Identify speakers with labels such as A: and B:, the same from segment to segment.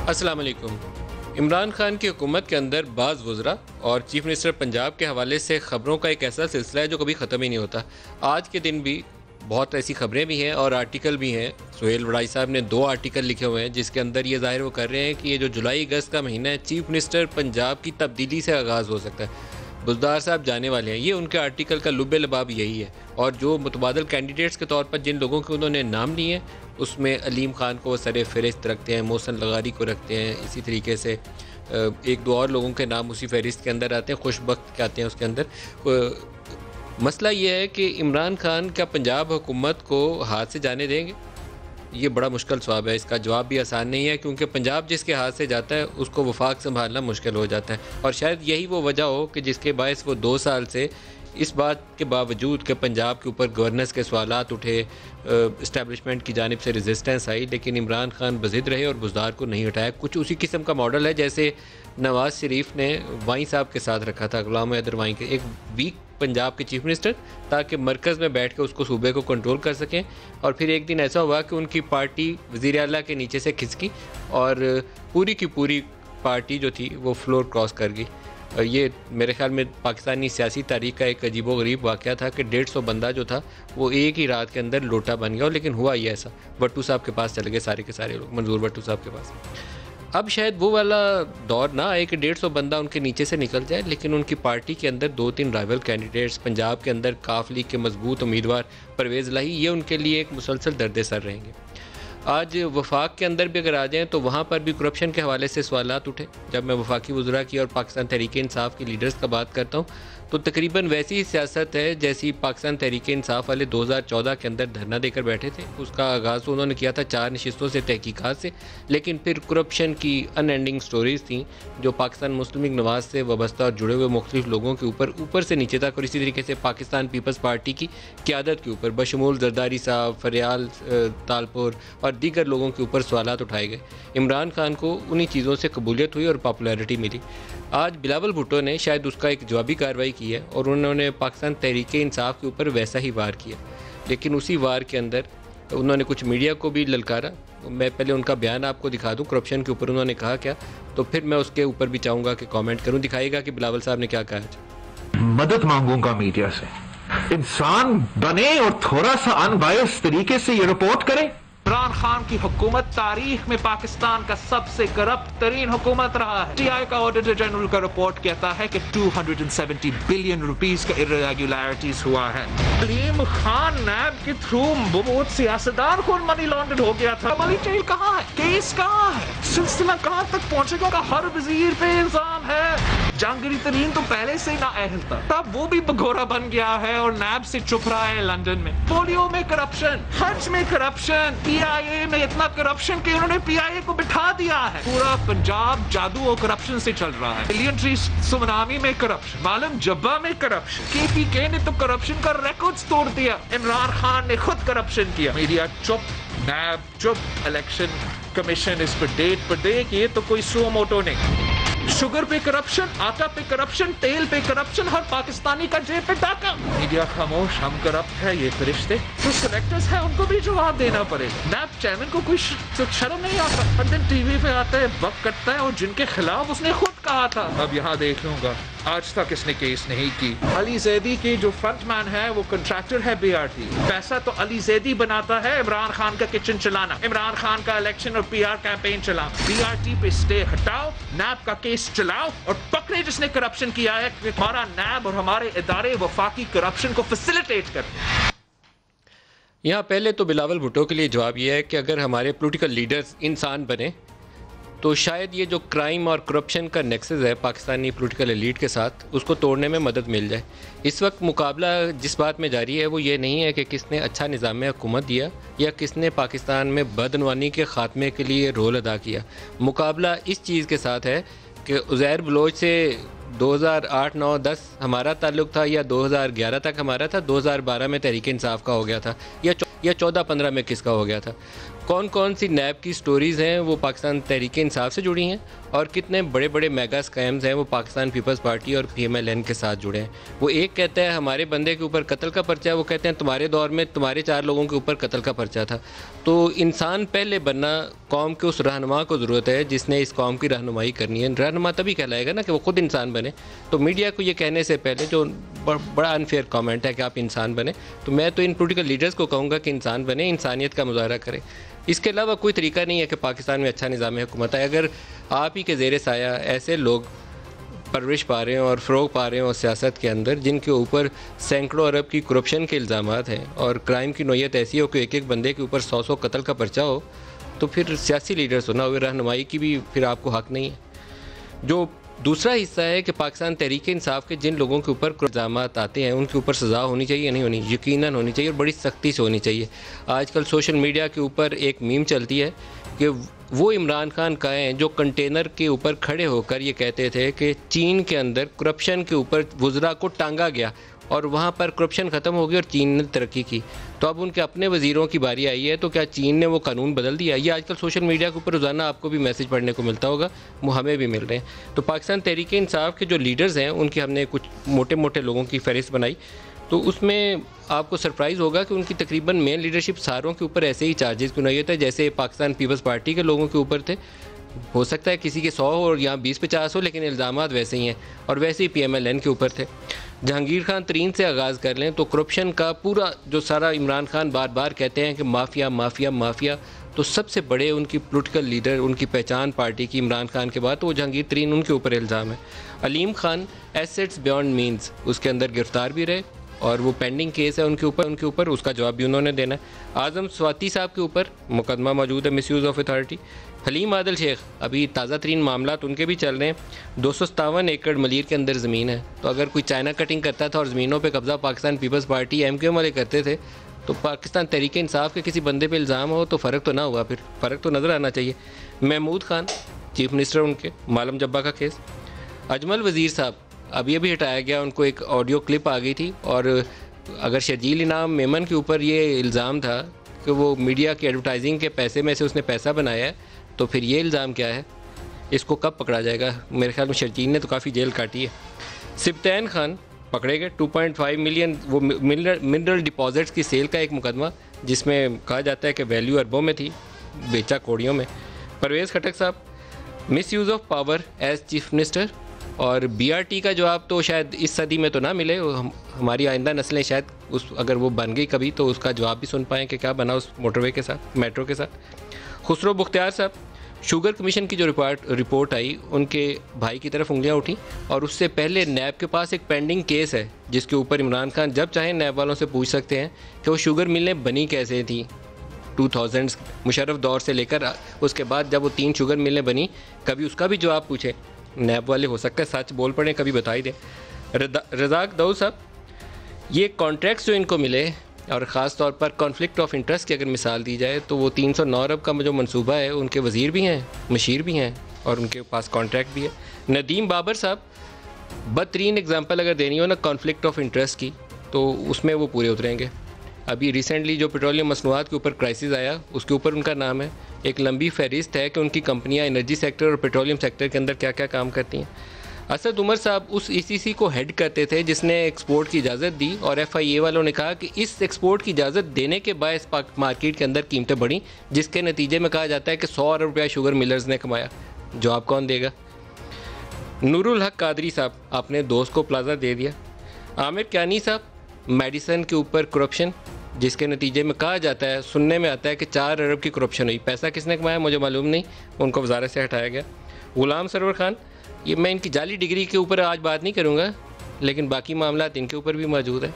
A: अस्सलाम वालेकुम। इमरान खान की हुकूमत के अंदर बाज़ वज़रा और चीफ मिनिस्टर पंजाब के हवाले से ख़बरों का एक ऐसा सिलसिला है जो कभी ख़त्म ही नहीं होता। आज के दिन भी बहुत ऐसी ख़बरें भी हैं और आर्टिकल भी हैं। सुहेल वड़ाई साहब ने 2 आर्टिकल लिखे हुए हैं जिसके अंदर ये ज़ाहिर वो कर रहे हैं कि ये जो जुलाई अगस्त का महीना है चीफ मिनिस्टर पंजाब की तब्दीली से आगाज़ हो सकता है। बुज़दार साहब जाने वाले हैं, ये उनके आर्टिकल का लुब्बे लबाब यही है। और जो मुतबादल कैंडिडेट्स के तौर पर जिन लोगों के उन्होंने नाम लिए हैं उसमें अलीम खान को वो सरे फ़हरिस्त रखते हैं, मोहसन लगारी को रखते हैं, इसी तरीके से एक दो और लोगों के नाम उसी फहरिस्त के अंदर आते हैं, खुशबख्त के आते हैं उसके अंदर। मसला ये है कि इमरान खान क्या पंजाब हुकूमत को हाथ से जाने देंगे? ये बड़ा मुश्किल सवाल है, इसका जवाब भी आसान नहीं है क्योंकि पंजाब जिसके हाथ से जाता है उसको वफाक संभालना मुश्किल हो जाता है। और शायद यही वो वजह हो कि जिसके बायस वो 2 साल से इस बात के बावजूद कि पंजाब के ऊपर गवर्नेंस के सवालात उठे, इस्टेब्लिशमेंट की जानिब से रेजिस्टेंस आई, लेकिन इमरान खान बज़िद रहे और बुज़दार को नहीं हटाया। कुछ उसी किस्म का मॉडल है जैसे नवाज़ शरीफ ने वाई साहब के साथ रखा था, गुलाम हैदर वाई के, एक वीक पंजाब के चीफ मिनिस्टर, ताकि मरकज़ में बैठ के उसको सूबे को कंट्रोल कर सकें। और फिर एक दिन ऐसा हुआ कि उनकी पार्टी वज़ीर आला के नीचे से खिसकी और पूरी की पूरी पार्टी जो थी वो फ्लोर क्रॉस कर गई। ये मेरे ख्याल में पाकिस्तानी सियासी तारीख का एक अजीबो-गरीब वाक़या था कि 150 बंदा जो था वो एक ही रात के अंदर लोटा बन गया। लेकिन हुआ ही ऐसा, भट्टू साहब के पास चले गए सारे के सारे लोग, मंजूर भट्टू साहब के पास। अब शायद वो वाला दौर ना आए कि 150 बंदा उनके नीचे से निकल जाए, लेकिन उनकी पार्टी के अंदर 2-3 राइवल कैंडिडेट्स, पंजाब के अंदर काफ लीग के मजबूत उम्मीदवार परवेज़ इलाही, ये उनके लिए एक मुसलसल दर्द सर रहेंगे। आज वफाक के अंदर भी अगर आ जाएँ तो वहाँ पर भी करप्शन के हवाले से सवालात उठे। जब मैं वफाकी वज़रा की और पाकिस्तान तहरीक इंसाफ की लीडर्स का बात करता हूँ तो तकरीबन वैसी ही सियासत है जैसी पाकिस्तान तहरीक इंसाफ वाले 2014 के अंदर धरना देकर बैठे थे। उसका आगाज़ तो उन्होंने किया था 4 नशिस्तों से, तहकीकात से, लेकिन फिर करप्शन की अनएंडिंग स्टोरीज़ थी जो पाकिस्तान मुस्लिम लीग नवाज़ से वाबस्ता और जुड़े हुए मुख्तलिफ लोगों के ऊपर से नीचे तक, और इसी तरीके से पाकिस्तान पीपल्स पार्टी की क़यादत के ऊपर बशमूल जरदारी साहब, फरियाल तालपुर और दीगर लोगों के ऊपर सवालात उठाए गए। इमरान खान को उन्हीं चीज़ों से कबूलियत हुई और पॉपुलैरिटी मिली। आज बिलावल भुट्टो ने शायद उसका एक जवाबी कार्रवाई की है और उन्होंने पाकिस्तान तहरीक इंसाफ के ऊपर वैसा ही वार किया, लेकिन उसी वार के अंदर उन्होंने कुछ मीडिया को भी ललकारा। मैं पहले उनका बयान आपको दिखा दूं, करप्शन के ऊपर उन्होंने कहा क्या, तो फिर मैं उसके ऊपर भी चाहूँगा कि कमेंट करूँ। दिखाइएगा कि बिलावल साहब ने क्या कहा।
B: मदद मांगूंगा मीडिया से, इंसान बने और थोड़ा सा अनबायस तरीके से ये रिपोर्ट करें।
C: इमरान खान की हुकूमत तारीख में पाकिस्तान का सबसे करप्ट तरीन हुकूमत रहा है। टीआई का ऑडिटर जनरल का रिपोर्ट कहता है कि 270 बिलियन रुपीस का इर्रेगुलरिटीज हुआ है। अलीम खान नैब के थ्रू बहुत सियासतदान को मनी लॉन्ड्रेड हो गया था। मनी ट्रेल कहाँ है, केस कहाँ है, सिलसिला कहाँ तक पहुँचेगा का हर वजीर पे इल्जाम है। जहांगीर तरीन तो पहले से ना अहल था, तब वो भी भगोरा बन गया है और नैब से चुप रहा है लंदन में। पोलियो में करप्शन, हज में करप्शन, पीआईए में इतना करप्शन कि उन्होंने पीआईए को बिठा दिया है। पूरा पंजाब जादू और करप्शन से चल रहा है। मिलियंट्री सुनामी में करप्शन, मालूम जब्बा में करप्शन, केपीके ने तो करप्शन का रिकॉर्ड्स तोड़ दिया। इमरान खान ने खुद करप्शन किया। मीडिया चुप, नैब चुप, इलेक्शन कमीशन इस पर डेट पर दे कि ये तो कोई सो मोटो नहीं। शुगर पे करप्शन, आटा पे करप्शन, तेल पे करप्शन, हर पाकिस्तानी का जेब पे डाका। मीडिया खामोश, हम करप्ट है ये फरिश्ते। तो सिलेक्टर्स है उनको भी जवाब देना पड़ेगा। नैब चेयरमैन को कोई शर्म नहीं आता, हर दिन टीवी पे आता है, वक्त करता है और जिनके खिलाफ उसने खुद कहा था अब यहाँ देख लूंगा, आज तक इसने केस नहीं की। अली जैदी के जो फ्रंटमैन है वो कंट्रैक्टर है बीआरटी, पैसा तो अली जैदी बनाता है इमरान खान का किचन चलाना, इमरान खान का इलेक्शन और पीआर कैंपेन चलाओ। बीआरटी पे स्टे हटाओ, नैब का केस चलाओ और पकड़े जिसने करप्शन किया है। हमारा नैब और हमारे इदारे वफाकी करप्शन को फैसिलिटेट करते हैं।
A: यहाँ पहले तो बिलावल भुट्टो के लिए जवाब यह है कि अगर हमारे पॉलिटिकल लीडर्स इंसान बने तो शायद ये जो क्राइम और करप्शन का नेक्सस है पाकिस्तानी पॉलिटिकल एलीट के साथ, उसको तोड़ने में मदद मिल जाए। इस वक्त मुकाबला जिस बात में जारी है वो ये नहीं है कि किसने अच्छा निज़ाम हुकूमत दिया या किसने पाकिस्तान में बदनवानी के ख़ात्मे के लिए रोल अदा किया। मुकाबला इस चीज़ के साथ है कि उज़ैर बलोच से 2008, 9, 10 हमारा ताल्लुक़ था या 2011 तक हमारा था, 2012 में तहरीक इंसाफ का हो गया था या 14-15 में किसका हो गया था। कौन कौन सी नैब की स्टोरीज़ हैं वो पाकिस्तान तहरीक इंसाफ से जुड़ी हैं और कितने बड़े बड़े मेगा स्कैम्स हैं वो पाकिस्तान पीपल्स पार्टी और PMLN के साथ जुड़े हैं। वो एक कहता है हमारे बंदे के ऊपर कत्ल का पर्चा है, वो कहते हैं तुम्हारे दौर में तुम्हारे 4 लोगों के ऊपर कत्ल का पर्चा था। तो इंसान पहले बनना, कौम के उस रहनुमा को ज़रूरत है जिसने इस कौम की रहनुमाई करनी है। रहनुमा तभी कहलाएगा ना कि वो खुद इंसान बने। तो मीडिया को ये कहने से पहले जो बड़ा अनफेयर कमेंट है कि आप इंसान बने, तो मैं तो इन पॉलिटिकल लीडर्स को कहूँगा कि इंसान बने, इंसानियत का मुजाहरा करें। इसके अलावा कोई तरीका नहीं है कि पाकिस्तान में अच्छा निज़ाम हुकूमत है। अगर आप ही के ज़ेर साया ऐसे लोग परवरिश पा रहे हैं और फ़रोग पा रहे हैं और सियासत के अंदर जिनके ऊपर सैकड़ों अरब की करप्शन के इल्ज़ामात हैं और क्राइम की नौयत ऐसी हो कि एक एक बंदे के ऊपर 100 कत्ल का पर्चा हो, तो फिर सियासी लीडर्स होना हुए रहनुमाई की भी फिर आपको हक़ नहीं है। जो दूसरा हिस्सा है कि पाकिस्तान तहरीक इंसाफ के जिन लोगों के ऊपर इल्ज़ामात आते हैं उनके ऊपर सज़ा होनी चाहिए, नहीं होनी, यकीनन होनी चाहिए और बड़ी सख्ती से होनी चाहिए। आजकल सोशल मीडिया के ऊपर एक मीम चलती है कि वो इमरान खान का हैं जो कंटेनर के ऊपर खड़े होकर ये कहते थे कि चीन के अंदर करप्शन के ऊपर वज़रा को टांगा गया और वहाँ पर करप्शन ख़त्म हो गई और चीन ने तरक्की की। तो अब उनके अपने वज़ीरों की बारी आई है, तो क्या चीन ने वो कानून बदल दिया? ये आजकल सोशल मीडिया के ऊपर रोज़ाना आपको भी मैसेज पढ़ने को मिलता होगा, वो हमें भी मिल रहे हैं। तो पाकिस्तान तहरीक इंसाफ के जो लीडर्स हैं उनकी हमने कुछ मोटे मोटे लोगों की फहरिस्त बनाई, तो उसमें आपको सरप्राइज़ होगा कि उनकी तकरीबन मेन लीडरशिप सारों के ऊपर ऐसे ही चार्जेस की नौयत है जैसे पाकिस्तान पीपल्स पार्टी के लोगों के ऊपर थे। हो सकता है किसी के 100 और यहाँ 20-50 हो, लेकिन इल्ज़ामात वैसे ही हैं और वैसे ही PMLN के ऊपर थे। जहांगीर खान तरीन से आगाज़ कर लें तो करप्शन का पूरा जो सारा इमरान खान बार बार कहते हैं कि माफिया माफिया माफिया, तो सबसे बड़े उनकी पॉलिटिकल लीडर, उनकी पहचान पार्टी की इमरान खान के बाद तो वो जहांगीर तरीन, उनके ऊपर इल्ज़ाम है। Aleem Khan assets beyond means उसके अंदर गिरफ्तार भी रहे और वो पेंडिंग केस है उनके ऊपर उसका जवाब भी उन्होंने देना है। आज़म स्वाति साहब के ऊपर मुकदमा मौजूद है misuse of authority. Haleem Adil Sheikh अभी ताज़ा तरीन मामला उनके भी चल रहे हैं। 257 एकड़ मलीर के अंदर ज़मीन है, तो अगर कोई चाइना कटिंग करता था और ज़मीनों पे कब्ज़ा पाकिस्तान पीपल्स पार्टी MQM वाले करते थे, तो पाकिस्तान तहरीक इंसाफ के किसी बंदे पे इल्ज़ाम हो तो फ़र्क तो ना हुआ, फिर फ़र्क तो नज़र आना चाहिए। महमूद खान चीफ मिनिस्टर उनके, मालम जब्बा का केस। अजमल वज़ीर साहब अभी हटाया गया, उनको एक ऑडियो क्लिप आ गई थी और अगर शर्जील इनाम मेमन के ऊपर ये इल्ज़ाम था कि वो मीडिया की एडवर्टाइजिंग के पैसे में से उसने पैसा बनाया है, तो फिर ये इल्ज़ाम क्या है? इसको कब पकड़ा जाएगा? मेरे ख्याल में शर्जील ने तो काफ़ी जेल काटी है। सिब्तैन खान पकड़े गए, 2.5 मिलियन वो मिनरल डिपॉजिट्स की सेल का एक मुकदमा जिसमें कहा जाता है कि वैल्यू अरबों में थी, बेचा कौड़ियों में। परवेज़ खटक साहब misuse of power as chief minister, और BRT का जवाब तो शायद इस सदी में तो ना मिले, हमारी आइंदा नस्लें शायद उस अगर वो बन गई कभी तो उसका जवाब भी सुन पाएँ कि क्या बना उस मोटरवे के साथ, मेट्रो के साथ। खुसरो बुख्तियार साहब, शुगर कमीशन की जो रिपोर्ट आई उनके भाई की तरफ उंगलियां उठी और उससे पहले नैब के पास एक पेंडिंग केस है जिसके ऊपर इमरान खान जब चाहें नैब वालों से पूछ सकते हैं कि वो शुगर मिलें बनी कैसे थी 2000 मुशर्रफ दौर से लेकर उसके बाद जब वो 3 शुगर मिलें बनी, कभी उसका भी जवाब पूछे नैब वाले, हो सकता है सच बोल पड़े, कभी बता ही दें। रज़ाक दाऊद साहब, ये कॉन्ट्रैक्ट्स जो इनको मिले और ख़ास तौर पर कॉन्फ्लिक्ट ऑफ इंटरेस्ट की अगर मिसाल दी जाए तो वो 309 अरब का जो मंसूबा है, उनके वज़ीर भी हैं, मशीर भी हैं और उनके पास कॉन्ट्रैक्ट भी है। नदीम बाबर साहब, बदतरीन एग्जांपल अगर देनी हो ना कॉन्फ्लिक्ट ऑफ इंटरेस्ट की, तो उसमें वो पूरे उतरेंगे। अभी रिसेंटली जो पेट्रोलियम मसनूआत के ऊपर क्राइसिस आया उसके ऊपर उनका नाम है। एक लंबी फहरिस्त है कि उनकी कंपनियां एनर्जी सेक्टर और पेट्रोलियम सेक्टर के अंदर क्या क्या काम करती हैं। असद उमर साहब उस ECC को हेड करते थे जिसने एक्सपोर्ट की इजाज़त दी और FIA वालों ने कहा कि इस एक्सपोर्ट की इजाज़त देने के बायस मार्केट के अंदर कीमतें बढ़ी, जिसके नतीजे में कहा जाता है कि 100 अरब रुपया शुगर मिलर्स ने कमाया। जवाब कौन देगा? नूरुल हक कादरी साहब, अपने दोस्त को प्लाजा दे दिया। आमिर क्यानी साहब, मेडिसन के ऊपर करप्शन, जिसके नतीजे में कहा जाता है, सुनने में आता है कि 4 अरब की करप्शन हुई। पैसा किसने कमाया मुझे मालूम नहीं, उनको वजारत से हटाया गया। गुलाम सरवर खान, ये मैं इनकी जाली डिग्री के ऊपर आज बात नहीं करूँगा, लेकिन बाकी मामला इनके ऊपर भी मौजूद है।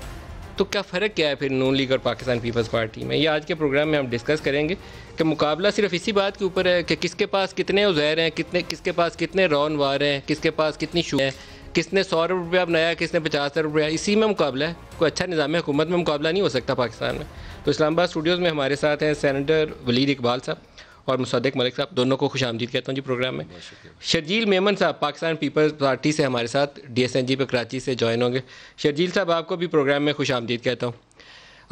A: तो क्या फ़र्क क्या है फिर नून लीग और पाकिस्तान पीपल्स पार्टी में? ये आज के प्रोग्राम में हम डिस्कस करेंगे कि मुकाबला सिर्फ इसी बात के ऊपर है कि किसके पास कितने उज़ैर हैं, किसके पास कितने रौन वार हैं, किसके पास कितनी शू है, किसने 100 अरब रुपया बनाया, किसने 50 अरब रुपया। इसी में मुकाबला है, कोई अच्छा निज़ाम हुकूमत में मुकाबला नहीं हो सकता पाकिस्तान में। तो इस्लामाबाद स्टूडियोज़ में हमारे साथ हैं सेनेटर वलीद इकबाल साहब और मुसद्दिक मलिक साहब, दोनों को खुशामदीद कहता हूँ जी प्रोग्राम में। शर्जील मेमन साहब पाकिस्तान पीपल्स पार्टी से हमारे साथ DSNG पे कराची से ज्वाइन होंगे। शर्जील साहब, आपको भी प्रोग्राम में खुशामदीद कहता हूँ।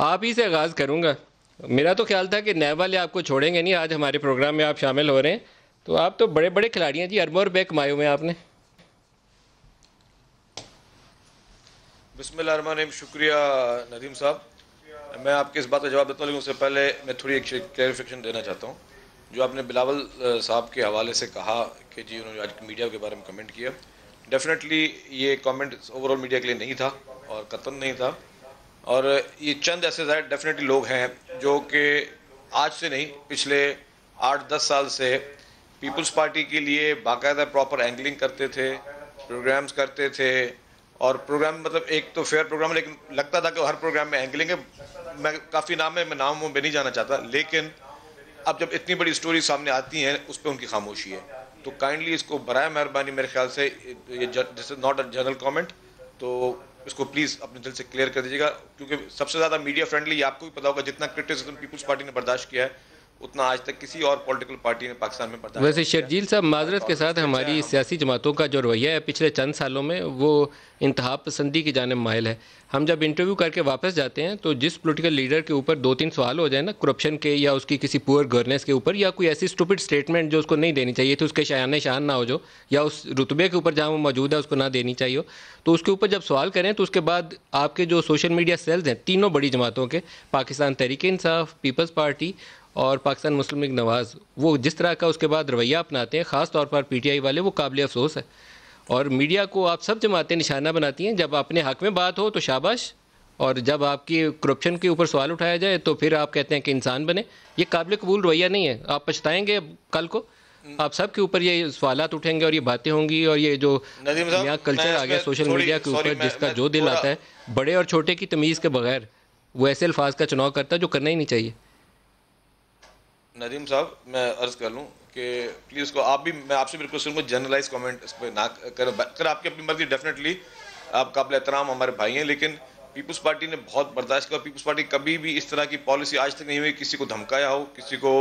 A: आप ही से आगाज़ करूँगा मेरा तो ख्याल था कि नैब वाले आपको छोड़ेंगे नहीं, आज हमारे प्रोग्राम में आप शामिल हो रहे हैं, तो आप तो बड़े बड़े खिलाड़ी हैं जी, अरबों रुपए कमाए हुए हैं आपने।
D: बिस्मिल्लाहिर्रहमानिर्रहीम, शुक्रिया नदीम साहब। मैं आपके इस बात का जवाब देता हूँ, लेकिन उससे पहले मैं थोड़ी एक क्लैरिफिकेशन देना चाहता हूँ। जो आपने बिलावल साहब के हवाले से कहा कि जी उन्होंने आज मीडिया के बारे में कमेंट किया, डेफिनेटली ये कमेंट ओवरऑल मीडिया के लिए नहीं था और कतन नहीं था, और ये चंद ऐसे डेफिनेटली लोग हैं जो कि आज से नहीं, पिछले 8-10 साल से पीपल्स पार्टी के लिए बाकायदा प्रॉपर एंगलिंग करते थे, प्रोग्राम्स करते थे, और प्रोग्राम मतलब एक तो फेयर प्रोग्राम, लेकिन लगता था कि हर प्रोग्राम में एंगलिंग है। मैं काफ़ी नाम है, मैं नाम में नहीं जाना चाहता, लेकिन अब जब इतनी बड़ी स्टोरी सामने आती हैं उस पर उनकी खामोशी है। तो काइंडली इसको बराए मेहरबानी, मेरे ख्याल से ये this is not a general comment, तो इसको प्लीज़ अपने दिल से क्लियर कर दीजिएगा, क्योंकि सबसे ज़्यादा मीडिया फ्रेंडली आपको भी पता होगा, जितना क्रिटिसिज्म पीपल्स पार्टी ने बर्दाश्त किया है उतना आज तक किसी और पॉलिटिकल पार्टी ने पाकिस्तान में बर्दाश्त।
A: वैसे शर्जील साहब, माजरत के साथ हमारी सियासी जमातों का जो रवैया है पिछले चंद सालों में, वो इंतहा पसंदी की जानिब माइल है। हम जब इंटरव्यू करके वापस जाते हैं तो जिस पॉलिटिकल लीडर के ऊपर 2-3 सवाल हो जाए ना, करप्शन के या उसकी किसी पुअर गवर्नेंस के ऊपर, या कोई ऐसी स्टूपिड स्टेटमेंट जो उसको नहीं देनी चाहिए थी, उसके शान शान ना हो जो, या उस रुतबे के ऊपर जहाँ वो मौजूद है उसको ना देनी चाहिए हो, तो उसके ऊपर जब सवाल करें तो उसके बाद आपके जो सोशल मीडिया सेल्स हैं तीनों बड़ी जमातों के, पाकिस्तान तहरीक इंसाफ, पीपल्स पार्टी और पाकिस्तान मुस्लिम लीग नवाज़, वो जिस तरह का उसके बाद रवैया अपनाते हैं, ख़ास तौर पर पीटीआई वाले, वो काबिल अफसोस है। और मीडिया को आप सब जमातें निशाना बनाती हैं, जब अपने हक़ में बात हो तो शाबाश, और जब आपकी करप्शन के ऊपर सवाल उठाया जाए तो फिर आप कहते हैं कि इंसान बने। ये काबिल कबूल रवैया नहीं है, आप पछताएंगे कल को, आप सब के ऊपर ये सवालात उठेंगे और ये बातें होंगी, और ये जो नया कल्चर आ गया सोशल मीडिया के ऊपर, जिसका जो दिल आता है बड़े और छोटे की तमीज़ के बगैर वो ऐसे अल्फाज का चुनाव करता है जो करना ही नहीं चाहिए।
D: नदीम साहब, मैं अर्ज़ कर लूँ कि प्लीज़ को आप भी, मैं आपसे बिल्कुल सुनूँ, जनरलाइज कमेंट इस पर ना कर आपकी अपनी मर्जी, डेफिनेटली आप काबिल एहतराम हमारे भाई हैं, लेकिन पीपल्स पार्टी ने बहुत बर्दाश्त किया। पीपल्स पार्टी कभी भी इस तरह की पॉलिसी आज तक नहीं हुई, किसी को धमकाया हो, किसी को,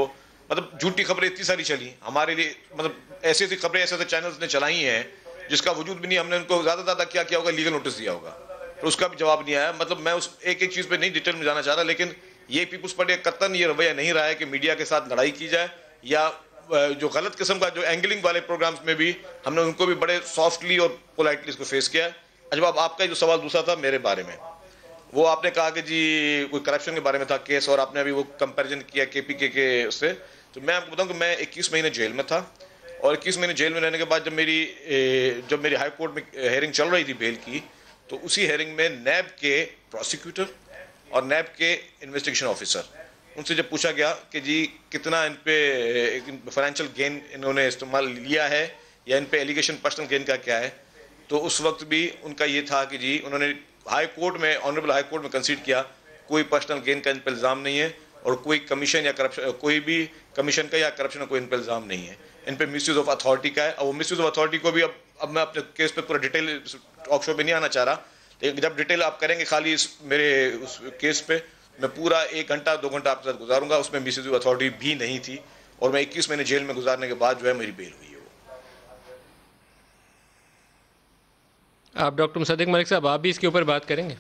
D: मतलब झूठी खबरें इतनी सारी चली हमारे लिए, मतलब ऐसी ऐसी खबरें ऐसे ऐसे चैनल्स ने चलाई हैं जिसका वजूद भी नहीं, हमने उनको ज़्यादा क्या किया होगा, लीगल नोटिस दिया होगा, तो उसका भी जवाब नहीं आया। मतलब मैं उस एक एक चीज़ पर नहीं डिटेल में जाना चाह रहा, लेकिन ये पीपल्स पार्टी का कतन ये रवैया नहीं रहा है कि मीडिया के साथ लड़ाई की जाए, या जो गलत किस्म का जो एंगलिंग वाले प्रोग्राम्स में भी हमने उनको भी बड़े सॉफ्टली और पोलाइटली इसको फेस किया है। अच्छा, अब आपका जो सवाल दूसरा था मेरे बारे में, वो आपने कहा कि जी कोई करप्शन के बारे में था केस, और आपने अभी वो कंपैरिजन किया केपीके के उससे, तो मैं आपको बताऊं कि मैं 21 महीने जेल में था, और 21 महीने जेल में रहने के बाद जब मेरी हाई कोर्ट में हेयरिंग चल रही थी बेल की, तो उसी हेयरिंग में नैब के प्रोसिक्यूटर और नैब के इन्वेस्टिगेशन ऑफिसर, उनसे जब पूछा गया कि जी कितना इन पे फाइनेंशियल गेन इन्होंने इस्तेमाल लिया है, या इन पे एलिगेशन पर्सनल गेन का क्या है, तो उस वक्त भी उनका ये था कि जी उन्होंने हाई कोर्ट में, ऑनरेबल हाई कोर्ट में कंसीड किया कोई पर्सनल गेन का इन पर इल्ज़ाम नहीं है, और कोई कमीशन या करप्शन, कोई भी कमीशन का या करप्शन का कोई इन पर इल्ज़ाम नहीं है, इन पर मिसयूज़ ऑफ अथॉरिटी का है। और वो मिसयूज़ ऑफ अथॉरिटी को भी अब मैं अपने केस पे पूरा डिटेल टॉक शो पे नहीं आना चाह रहा, लेकिन जब डिटेल आप करेंगे खाली इस मेरे उस केस पे, मैं पूरा 1 घंटा 2 घंटा आपके साथ गुजारूंगा। उसमें मिसयूज़ ऑफ अथॉरिटी भी नहीं थी, और मैं 21 महीने जेल में गुजारने के बाद जो है मेरी बेल हुई है।
A: आप डॉक्टर मुसद्दिक मलिक साहब, आप भी इसके ऊपर बात करेंगे?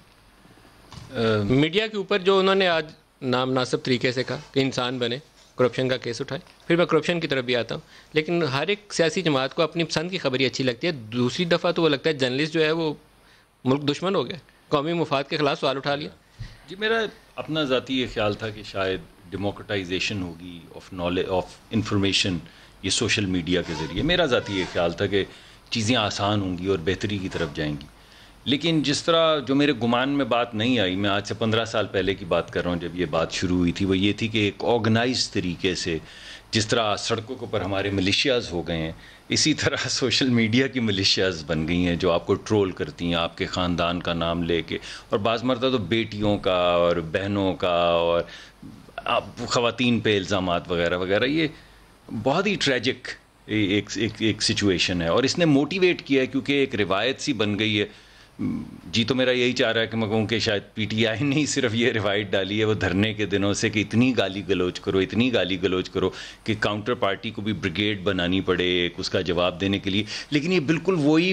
A: मीडिया के ऊपर जो उन्होंने आज नामनासिब तरीके से कहा कि इंसान बने, करप्शन का केस उठाए, फिर मैं करप्शन की तरफ भी आता हूँ, लेकिन हर एक सियासी जमात को अपनी पसंद की खबर ही अच्छी लगती है। दूसरी दफ़ा तो वो लगता है जर्नलिस्ट जो है वो मुल्क दुश्मन हो गया, कौमी मुफाद के खिलाफ सवाल उठा लिया।
E: जी, मेरा अपना ज़ाती ये ख्याल था कि शायद डेमोक्रेटाइजेशन होगी ऑफ नॉलेज ऑफ इंफॉर्मेशन ये सोशल मीडिया के ज़रिए। मेरा ज़ाती ये ख्याल था कि चीज़ें आसान होंगी और बेहतरी की तरफ जाएंगी, लेकिन जिस तरह जो मेरे गुमान में बात नहीं आई, मैं आज से 15 साल पहले की बात कर रहा हूँ जब ये बात शुरू हुई थी, वो ये थी कि एक ऑर्गेनाइज तरीके से जिस तरह सड़कों के ऊपर हमारे मिलिशियाज़ हो गए हैं, इसी तरह सोशल मीडिया की मिलिशियाज़ बन गई हैं जो आपको ट्रोल करती हैं आपके ख़ानदान का नाम लेके, और बाज़ मरता तो बेटियों का और बहनों का और ख़वातीन पे इल्ज़ामात वगैरह वगैरह। ये बहुत ही ट्रेजिक एक सिचुएशन है, और इसने मोटिवेट किया है क्योंकि एक रिवायत सी बन गई है। जी तो मेरा यही चाह रहा है कि मैं कहूँ कि शायद पीटीआई ने ही सिर्फ ये रिवाइट डाली है वो धरने के दिनों से कि इतनी गाली गलौज करो कि काउंटर पार्टी को भी ब्रिगेड बनानी पड़े उसका जवाब देने के लिए। लेकिन ये बिल्कुल वही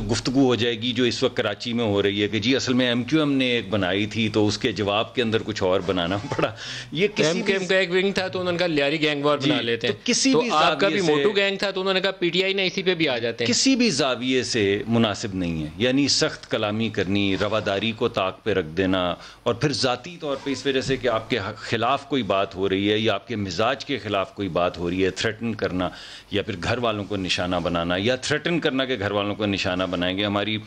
E: गुफ्तगू हो जाएगी जो इस वक्त कराची में हो रही है कि जी असल में MQM ने एक बनाई थी तो उसके जवाब के अंदर कुछ और बनाना पड़ा। ये किसी
A: MQM का एक विंग था तो उन्होंने कहा लियारी गैंग वॉर बना लेते हैं,
E: तो किसी भी
A: आपका भी मोटू गैंग था तो उन्होंने कहा PTI ने इसी पे भी आ जाते हैं।
E: किसी भी जाविये से मुनासिब नहीं है, यानी सख्त कलामी करनी, रवादारी को ताक पे रख देना और फिर ज़ाती तौर पे इस वजह से कि आपके ख़िलाफ़ कोई बात हो रही है या आपके मिजाज के ख़िलाफ़ कोई बात हो रही है, थ्रेटन करना या फिर घर वालों को निशाना बनाना या थ्रेटन करना कि घर वालों को निशाना बनाएंगे। हमारी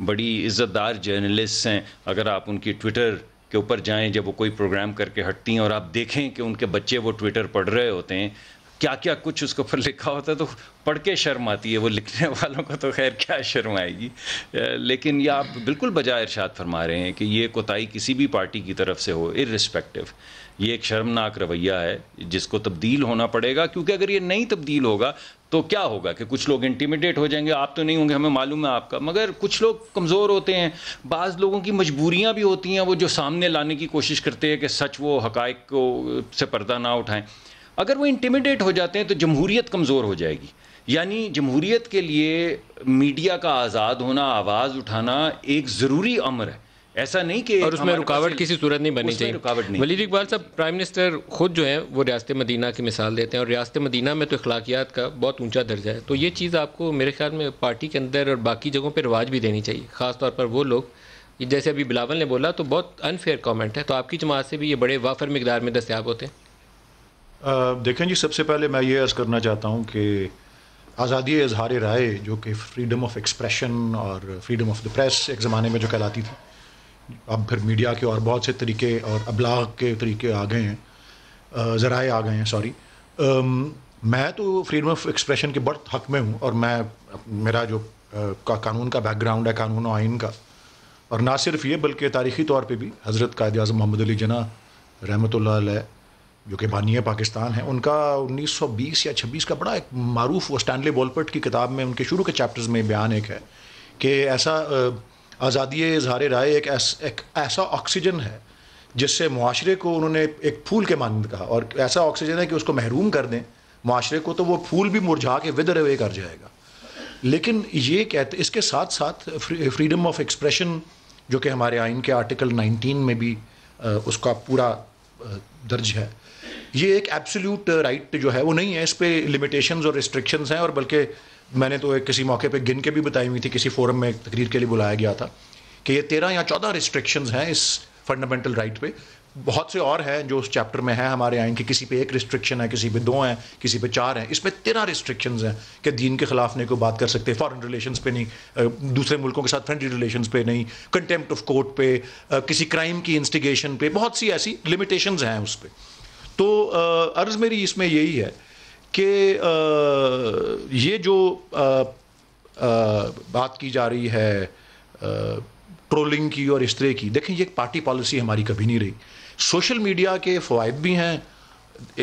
E: बड़ी इज़्ज़तदार जर्नलिस्ट हैं, अगर आप उनकी ट्विटर के ऊपर जाएं जब वो कोई प्रोग्राम करके हटती हैं और आप देखें कि उनके बच्चे वो ट्विटर पढ़ रहे होते हैं, क्या क्या कुछ उसके ऊपर लिखा होता है तो पढ़ के शर्म आती है। वो लिखने वालों को तो खैर क्या शर्म आएगी, लेकिन ये आप बिल्कुल बजाय इरशाद फरमा रहे हैं कि ये कोताही किसी भी पार्टी की तरफ से हो, इर्रिस्पेक्टिव, ये एक शर्मनाक रवैया है जिसको तब्दील होना पड़ेगा। क्योंकि अगर ये नहीं तब्दील होगा तो क्या होगा कि कुछ लोग इंटिमिडेट हो जाएंगे, आप तो नहीं होंगे, हमें मालूम है आपका, मगर कुछ लोग कमज़ोर होते हैं, बाज़ लोगों की मजबूरियाँ भी होती हैं, वो जो सामने लाने की कोशिश करते हैं कि सच वो हक़ाइक़ को से पर्दा ना उठाएं। अगर वो इंटिमिडेट हो जाते हैं तो जमहूरियत कमज़ोर हो जाएगी। यानी जमहूरियत के लिए मीडिया का आज़ाद होना, आवाज़ उठाना एक ज़रूरी अमर है, ऐसा नहीं कि
A: और उसमें रुकावट किसी सूरत नहीं बननी चाहिए।
E: रुकावट नहीं।
A: वलीद इकबाल साहब, प्राइम मिनिस्टर खुद जो है वो रियासत मदीना की मिसाल देते हैं और रियासत मदीना में तो अखलाकियात का बहुत ऊंचा दर्जा है, तो ये चीज़ आपको मेरे ख्याल में पार्टी के अंदर और बाकी जगहों पर रवाज भी देनी चाहिए, ख़ास तौर पर वो लोग जैसे अभी बिलावल ने बोला तो बहुत अनफेयर कॉमेंट है, तो आपकी जमात से भी ये बड़े वाफर मिकदार में दस्तयाब होते हैं।
F: देखें जी, सबसे पहले मैं ये अर्ज़ करना चाहता हूँ कि आज़ादी इज़हार राय जो कि फ्रीडम ऑफ एक्सप्रेशन और फ्रीडम ऑफ द प्रेस एक ज़माने में जो कहलाती थी, अब फिर मीडिया के और बहुत से तरीके और अबलाग के तरीके आ गए हैं, ज़राए आ गए हैं, सॉरी। मैं तो फ्रीडम ऑफ एक्सप्रेशन के बहुत हक़ में हूँ और मेरा जो कानून का बैकग्राउंड है, कानून और आइन का, और ना सिर्फ ये बल्कि तारीख़ी तौर पर भी हज़रत कायद आज़म मोहम्मद अली जिन्ना रहमतुल्लाह अलैह जो कि बानी पाकिस्तान है, उनका 1920 या 26 का बड़ा एक मारूफ, वो स्टैनले वॉलपर्ट की किताब में उनके शुरू के चैप्टर्स में बयान एक है कि ऐसा आज़ादी इज़हार राय एक ऐसा ऑक्सीजन है जिससे मुआशरे को उन्होंने एक फूल के मानंद कहा, और ऐसा ऑक्सीजन है कि उसको महरूम कर दें मुआशरे को तो वो फूल भी मुरझा के विदर अवे कर जाएगा। लेकिन ये कहते इसके साथ साथ फ्रीडम ऑफ एक्सप्रेशन जो कि हमारे आइन के आर्टिकल 19 में भी उसका पूरा दर्ज है, ये एक एब्सोल्यूट राइट जो है वो नहीं है, इस पे लिमिटेशंस और रिस्ट्रिक्शंस हैं। और बल्कि मैंने तो एक किसी मौके पे गिन के भी बताई हुई थी, किसी फोरम में तकरीर के लिए बुलाया गया था कि ये 13 या 14 रिस्ट्रिक्शंस हैं इस फंडामेंटल राइट पे। बहुत से और हैं जो उस चैप्टर में है हमारे आइन के, किसी पे एक रिस्ट्रिक्शन है, किसी पे 2 हैं, किसी पे 4 हैं, इस पे 13 रिस्ट्रिक्शंस हैं कि दीन के खिलाफ नहीं कोई बात कर सकते, फॉरेन रिलेशंस पे नहीं, दूसरे मुल्कों के साथ फ्रेंडली रिलेशंस पे नहीं, कंटेम्प्ट ऑफ कोर्ट पे, किसी क्राइम की इंस्टिगेशन पे, बहुत सी ऐसी लिमिटेशंस हैं उस पर। तो अर्ज़ मेरी इसमें यही है कि ये जो बात की जा रही है ट्रोलिंग की और इस तरह की, देखें ये पार्टी पॉलिसी हमारी कभी नहीं रही। सोशल मीडिया के फ़वाइद भी हैं,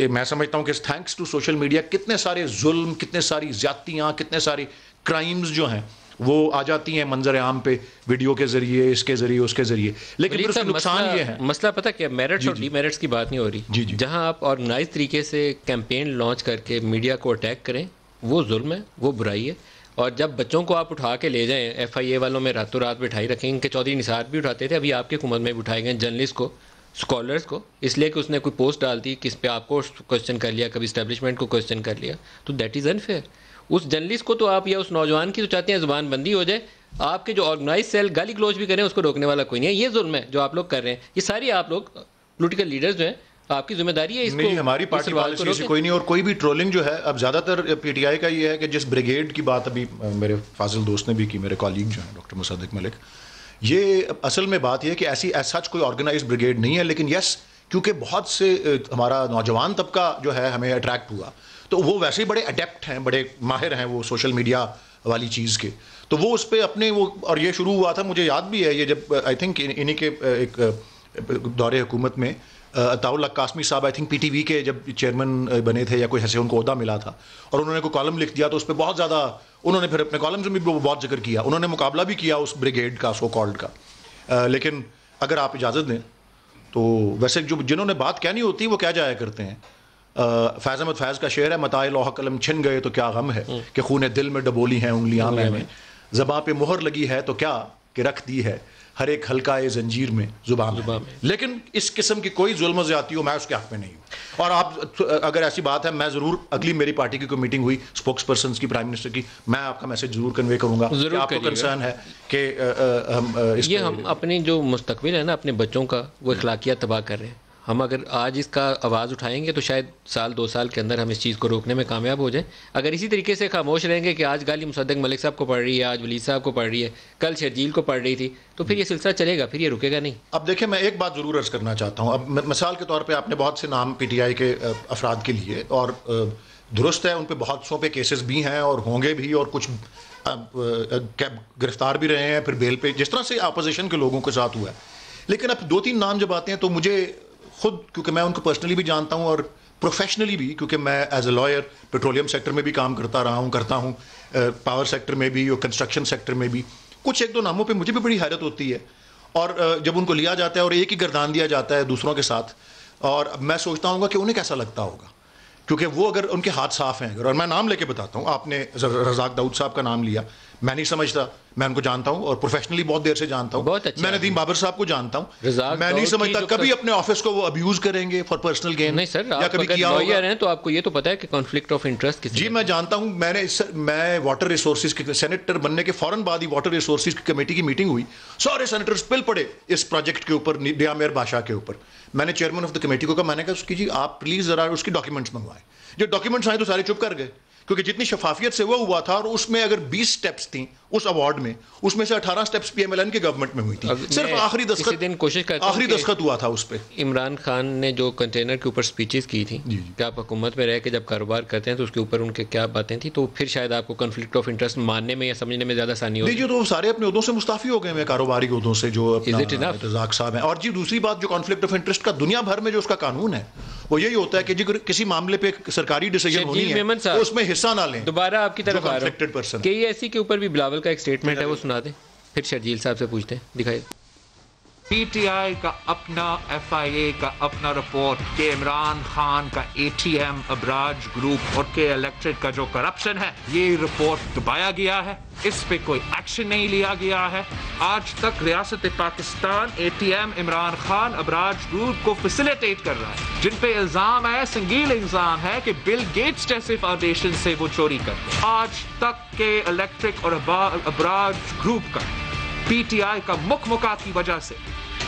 F: मैं समझता हूँ कि थैंक्स टू सोशल मीडिया कितने सारे जुल्म, कितने सारी ज़्यादतियाँ, कितने सारी क्राइम्स जो हैं वो आ जाती हैं मंजर आम पे, वीडियो के जरिए, इसके जरिए, उसके जरिए। लेकिन उसका नुकसान ये है,
A: मसला पता क्या, मेरिट्स और डीमेरिट्स की बात नहीं हो रही। जहां आप ऑर्गेनाइज तरीके से कैंपेन लॉन्च करके मीडिया को अटैक करें, वो जुल्म है, वो बुराई है। और जब बच्चों को आप उठा के ले जाएं, FIA वालों में रातों रात बिठाई रखें, इनके चौधरी निसार भी उठाते थे, अभी आपके हुकूमत में भी उठाए गए जर्नलिस्ट को, स्कॉलर्स को, इसलिए कि उसने कोई पोस्ट डाल दी, किस पे आपको क्वेश्चन कर लिया, कभी इस्टेब्लिशमेंट को क्वेश्चन कर लिया, तो दैट इज़ अनफेयर। उस जर्नलिस्ट को तो आप या उस नौजवान की तो चाहते हैं ज़ुबान बंदी हो जाए, आपके जो ऑर्गेनाइज सेल गाली गलौज भी करें उसको रोकने वाला कोई नहीं है। ये जुल्म है जो आप लोग कर रहे हैं, ये सारी आप लोग पोलिटिकल लीडर्स जो हैं, आपकी जिम्मेदारी है इसको।
F: नहीं, हमारी पार्टी पॉलिसी से कोई नहीं। और कोई भी ट्रोलिंग जो है, अब ज़्यादातर PTI का ये है कि जिस ब्रिगेड की बात अभी मेरे फाजिल दोस्त ने भी की, मेरे कॉलीग जो हैं डॉक्टर मुसद्दिक मलिक, ये असल में बात यह है कि ऐसी सच कोई ऑर्गेनाइज ब्रिगेड नहीं है। लेकिन यस, क्योंकि बहुत से हमारा नौजवान तबका जो है हमें अट्रैक्ट हुआ, तो वो वैसे ही बड़े अडेप्ट हैं, बड़े माहिर हैं वो सोशल मीडिया वाली चीज़ के, तो वो उस पर अपने वो, और ये शुरू हुआ था, मुझे याद भी है ये जब आई थिंक इन्हीं के एक दौरे हुकूमत में अताउल कासमी साहब आई थिंक पीटीवी के जब चेयरमैन बने थे या कोई ऐसे उनको ओहदा मिला था और उन्होंने कोई कॉलम लिख दिया तो उस पर बहुत ज़्यादा उन्होंने फिर अपने कॉलम में भी बहुत जिक्र किया, उन्होंने मुकाबला भी किया उस ब्रिगेड का, सो कॉल्ड का। लेकिन अगर आप इजाज़त दें तो वैसे जो जिन्होंने बात कहनी होती है वो क्या जाया करते हैं। फैज़ अहमद फैज़ का शेर है, मताए लौह कलम छिन गए तो क्या गम है कि खूने दिल में डबोली हैं उंगलियां में, ज़बां पे मोहर लगी है तो क्या कि रख दी है हर एक हल्का जंजीर में जुबान में। लेकिन इस किस्म की कोई जुल्म ज़्यादती हो मैं उसके हक़ में नहीं हूँ। और आप अगर ऐसी बात है, मैं ज़रूर अगली मेरी पार्टी की कोई मीटिंग हुई स्पोक्स पर्सन की, प्राइम मिनिस्टर की, मैं आपका मैसेज ज़रूर कन्वे करूँगा कि आपको कंसर्न है कि
A: ये हम अपनी जो मुस्तकबिल है ना अपने बच्चों का, वो अखलाकियात तबाह कर रहे हैं। हम अगर आज इसका आवाज़ उठाएंगे तो शायद साल 2 साल के अंदर हम इस चीज़ को रोकने में कामयाब हो जाएं। अगर इसी तरीके से खामोश रहेंगे कि आज गाली मुसद्दक मलिक साहब को पढ़ रही है, आज वलीद साहब को पढ़ रही है, कल शर्जील को पढ़ रही थी, तो फिर ये सिलसिला चलेगा, फिर ये रुकेगा नहीं।
F: अब देखिए, मैं एक बात ज़रूर अर्ज़ करना चाहता हूँ। अब मिसाल के तौर पर आपने बहुत से नाम PTI के अफराद के लिए, और दुरुस्त है उन पर बहुत सौ पे केसेस भी हैं और होंगे भी, और कुछ गिरफ्तार भी रहे हैं, फिर बेल पे, जिस तरह से अपोजिशन के लोगों के साथ हुआ है। लेकिन अब 2-3 नाम जब आते हैं तो मुझे खुद, क्योंकि मैं उनको पर्सनली भी जानता हूं और प्रोफेशनली भी, क्योंकि मैं as a lawyer petroleum sector में भी काम करता हूं, पावर सेक्टर में भी और कंस्ट्रक्शन सेक्टर में भी, कुछ 1-2 नामों पे मुझे भी बड़ी हैरत होती है। और जब उनको लिया जाता है और एक ही गर्दान दिया जाता है दूसरों के साथ, और मैं सोचता हूँ कि उन्हें कैसा लगता होगा, क्योंकि वो अगर उनके हाथ साफ हैं, और मैं नाम लेके बताता हूँ, आपने रज़ाक दाऊद साहब का नाम लिया, मैं नहीं समझता, मैं उनको जानता हूँ और प्रोफेशनली बहुत देर से जानता हूँ।
A: अच्छा
F: मैं नदीम बाबर साहब को जानता हूँ, मैं नहीं समझता कभी अपने ऑफिस को वो अब्यूज करेंगे फॉर पर्सनल गेन।
A: नहीं सर, आप अगर लॉयर हैं तो आपको ये तो पता है कि कॉन्फ्लिक्ट ऑफ इंटरेस्ट किसी।
F: जी मैं जानता हूँ, मैं वाटर रिसोर्सेज के सेनेटर बनने के फौरन बाद ही वाटर रिसोर्सेज की कमेटी की मीटिंग हुई, सारे सेनेटर्स पिल पड़े इस प्रोजेक्ट के ऊपर, डियामेर बादशाह के ऊपर। मैंने चेयरमैन ऑफ द कमेटी को कहा, मैंने कहा उसकी जी आप प्लीज जरा उसकी डॉक्यूमेंट्स मंगवाएं। जो डॉक्यूमेंट्स आए तो सारे चुप कर गए, क्योंकि जितनी शफाफियत से वो हुआ था, और उसमें अगर 20 स्टेप्स थी उस अवार्ड में, उसमें से 18 स्टेप्स PMLN के गवर्नमेंट में हुई थी, सिर्फ आखिरी दस्तखत हुआ था उस पर।
A: इमरान खान ने जो कंटेनर के ऊपर स्पीचेस की थी कि आप हुकूमत में रह के जब कारोबार करते हैं तो उसके ऊपर उनके क्या बातें थी, तो फिर शायद आपको कॉन्फ्लिक्ट ऑफ इंटरेस्ट मानने में या समझने में ज़्यादा आसानी होगी।
F: जी, तो सारे अपने उहदों से मुस्ताफी हो गए हैं, कारोबारी उहदों से, जो रज़ाक साहब हैं। और जी दूसरी बात, जो कॉन्फ्लिक्ट ऑफ इंटरेस्ट का दुनिया भर में जो उसका कानून है वो यही होता है कि जी किसी मामले पे सरकारी डिसीजन होनी है तो उसमें हिस्सा ना लें।
A: दोबारा आपकी तरफ आ रहा हूं, KESC के ऊपर भी बिलावल का एक स्टेटमेंट है, वो सुना दें, फिर शर्जील साहब से पूछते हैं, दिखाइए।
C: PTI का अपना, FIA का अपना रिपोर्ट के इमरान खान का ATM, अबराज ग्रुप और के इलेक्ट्रिक का जो करप्शन है, ये रिपोर्ट दबाया गया है, इस पे कोई एक्शन नहीं लिया गया है। आज तक रियासत पाकिस्तान ATM, इमरान खान, अबराज ग्रुप को फैसिलिटेट कर रहा है, जिन पे इल्जाम है, संगीन इल्जाम है कि बिल गेट्स जैसे फाउंडेशन से वो चोरी करते हैं। आज तक के इलेक्ट्रिक और अबराज ग्रुप का PTI का मुखमुका की वजह से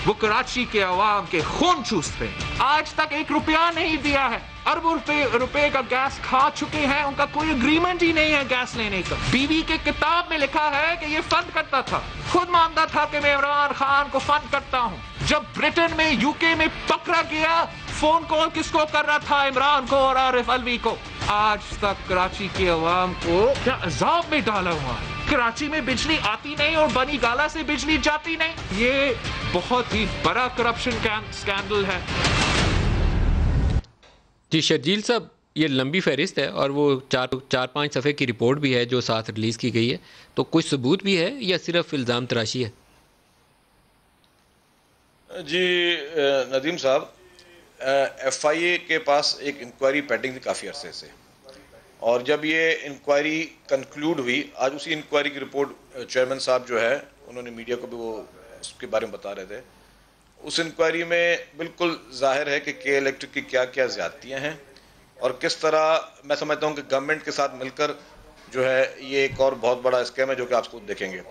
C: वो कराची के अवाम के खून चूसते हैं। आज तक 1 रुपया नहीं दिया है, अरबों रुपए का गैस खा चुके हैं, उनका कोई एग्रीमेंट ही नहीं है गैस लेने का। बीवी के किताब में लिखा है कि ये फंड करता था, खुद मानता था कि मैं इमरान खान को फंड करता हूं। जब ब्रिटेन में, UK में पकड़ा गया, फोन कॉल किसको कर रहा था? इमरान को और आरिफ अलवी को। आज तक कराची के अवाम को क्या अजाब में डाला हुआ है। कराची में बिजली आती नहीं और बनी गाला से बिजली जाती नहीं। ये बहुत ही बड़ा करप्शन स्कैंडल है।
A: जी शर्जील साहब, ये लंबी फहरिस्त है और वो 4-5 सफ़े की रिपोर्ट भी है जो साथ रिलीज़ की गई है, तो कुछ सबूत भी है या सिर्फ इल्ज़ाम तराशी है?
D: जी नदीम साहब, FIA के पास एक इंक्वायरी पेंडिंग थी काफ़ी अरसे से, और जब ये इंक्वायरी कंक्लूड हुई, आज उसी इंक्वायरी की रिपोर्ट चेयरमैन साहब जो है उन्होंने मीडिया को भी वो उसके बारे में बता रहे थे। उस इंक्वायरी में बिल्कुल जाहिर है कि के इलेक्ट्रिक की क्या क्या ज़्यादतियाँ हैं और किस तरह मैं समझता हूँ कि गवर्नमेंट के साथ मिलकर जो है ये एक और बहुत बड़ा स्कैम है जो कि आप खुद देखेंगे।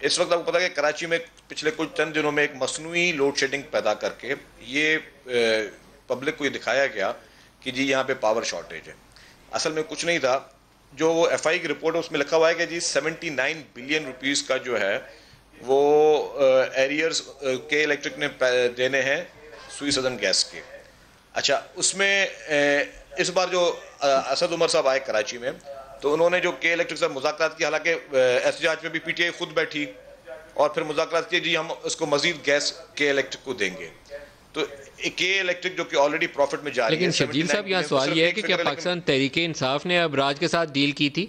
D: इस वक्त आपको पता है कि कराची में पिछले कुछ चंद दिनों में एक मसनूई लोड शेडिंग पैदा करके ये पब्लिक को ये दिखाया गया कि जी यहाँ पे पावर शॉर्टेज है। असल में कुछ नहीं था, जो वो FIA की रिपोर्ट है उसमें लिखा हुआ है कि जी 79 बिलियन रुपीस का जो है वो एरियर्स के इलेक्ट्रिक ने देने हैं सुई सदन गैस के। अच्छा, उसमें इस बार जो असद उमर साहब आए कराची में, तो उन्होंने जो के इलेक्ट्रिक से मुज़ाकरात की, हालांकि एहतजाज में भी PTI खुद बैठी और फिर मुज़ाकरात किए जी हम उसको मज़ीद गैस के इलेक्ट्रिक को देंगे। तो के इलेक्ट्रिक जो कि ऑलरेडी प्रॉफिट में जा रही है।
A: लेकिन शब्जील साहब यहाँ सवाल ये है कि क्या पाकिस्तान तहरीक इंसाफ ने अबराज के साथ डील की थी?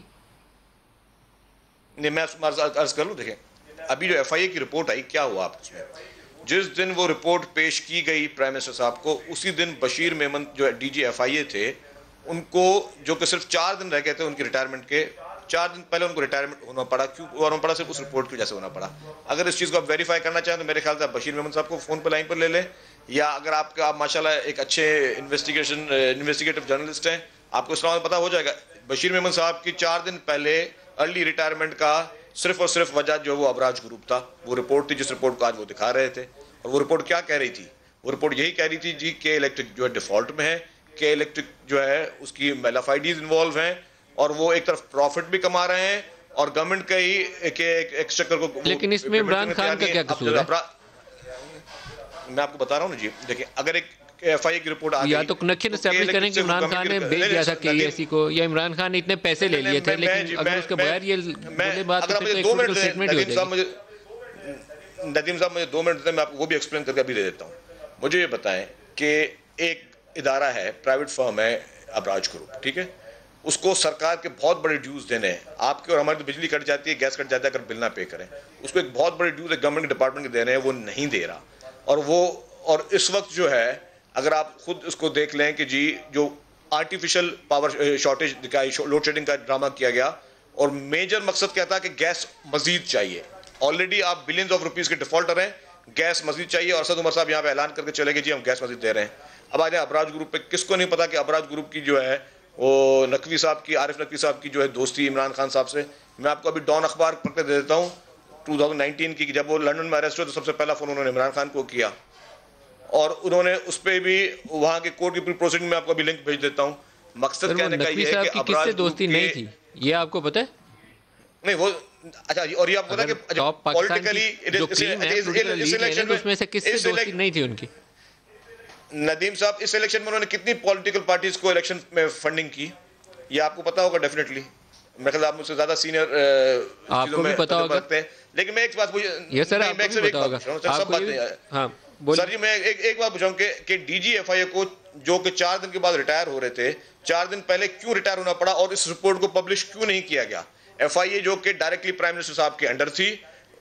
D: नहीं, मैं अर्ज कर लूँ, देखें अभी जो FIA की रिपोर्ट आई क्या हुआ आप उसमें, जिस दिन वो रिपोर्ट पेश की गई प्राइम मिनिस्टर साहब को, उसी दिन बशीर मेमन जो DG FIA थे, उनको जो कि सिर्फ 4 दिन रह गए थे उनकी रिटायरमेंट के, 4 दिन पहले उनको रिटायरमेंट होना पड़ा। क्यों होना पड़ा? सिर्फ उस रिपोर्ट की वजह से होना पड़ा। अगर इस चीज़ को आप वेरीफाई करना चाहें तो मेरे ख्याल से आप बशीर मेमन साहब को फ़ोन पर लाइन पर ले लें, या अगर आप माशाल्लाह एक अच्छे इन्वेस्टिगेटिव जर्नलिस्ट हैं, आपको इस्लाम पता हो जाएगा। बशीर मेमन साहब की 4 दिन पहले अर्ली रिटायरमेंट का सिर्फ और सिर्फ वजह जो वो अबराज ग्रुप था, वो रिपोर्ट थी जिस रिपोर्ट को आज वो दिखा रहे थे। और वो रिपोर्ट क्या कह रही थी? वो रिपोर्ट यही कह रही थी जी के इलेक्ट्रिक जो है डिफॉल्ट में है, के इलेक्ट्रिक जो है उसकी LFIDs इन्वॉल्व हैं, और वो एक तरफ प्रॉफिट भी कमा रहे हैं और गवर्नमेंट का ही एक चक्कर को।
A: लेकिन इसमें इमरान खान का क्या कसूर है?
D: मैं आपको बता रहा हूँ ना जी, देखिए अगर एक FIA की रिपोर्ट आ गई,
A: या तो कनेक्शन एस्टैब्लिश करें कि इमरान खान ने भेज दिया था KEC को, या इमरान खान ने इतने पैसे ले लिए थे, लेकिन अगर उसके बगैर ये बोले बात तो फिर
D: 2 मिनट
A: स्टेटमेंट हो जाएगी।
D: नदीम साहब मुझे 2 मिनट मैं आपको वो भी एक्सप्लेन करके अभी दे देता हूँ। मुझे ये बताएं कि एक इदारा है, प्राइवेट फर्म है अबराज ग्रुप, ठीक है, उसको सरकार के बहुत बड़े ड्यूज देने हैं। आपके और हमारी तो बिजली कट जाती है, गैस कट जाता है अगर बिल ना पे करें, उसको एक बहुत बड़े ड्यूज गवर्नमेंट के डिपार्टमेंट के देने हैं, वो नहीं दे रहा। और इस वक्त जो है अगर आप खुद उसको देख लें कि जी जो आर्टिफिशियल पावर शॉर्टेज दिखाई, लोड शेडिंग का ड्रामा किया गया, और मेजर मकसद क्या था कि गैस मजीद चाहिए। ऑलरेडी आप बिलियंस ऑफ रुपीस के डिफॉल्टर हैं, गैस मजीद चाहिए, और असद उमर साहब यहाँ पे ऐलान करके चले गए जी हम गैस मजीद दे रहे हैं। अब आ जाए अबराज ग्रुप पे, किसको नहीं पता कि अबराज ग्रुप की जो है वो नकवी साहब की, आरिफ नकवी साहब की जो है दोस्ती इमरान खान साहब से। मैं आपको अभी डॉन अखबार पढ़ के दे देता हूँ 2019 की, जब वो लंदन में अरेस्ट हुए तो सबसे पहला फोन उन्होंने इमरान खान को किया, और उन्होंने उस पर भी वहां के कोर्ट की प्रोसीडिंग में आपको अभी लिंक भेज देता हूँ। मकसद कहने का ये है कि
A: अबराज दोस्ती नहीं थी, ये आपको पता है?
D: नहीं वो अच्छा, और ये आपको पता है कि पॉलिटिकली इस इलेक्शन में
A: उसमें से किससे दोस्ती नहीं थी उनकी?
D: नदीम साहब इस इलेक्शन में उन्होंने कितनी पॉलिटिकल पार्टीज को इलेक्शन में फंडिंग की, ये आपको पता होगा डेफिनेटली। मैं ख्याल आप मुझसे ज्यादा सीनियर
A: आपको भी पता होगा,
D: लेकिन मैं एक बात
A: ये सर आपको भी पता होगा। हाँ
D: सर जी, मैं एक बात पूछूं कि DG FIA को जो कि 4 दिन के बाद रिटायर हो रहे थे, 4 दिन पहले क्यों रिटायर होना पड़ा और इस रिपोर्ट को पब्लिश क्यों नहीं किया गया? FIA जो कि डायरेक्टली प्राइम मिनिस्टर साहब के अंडर थी,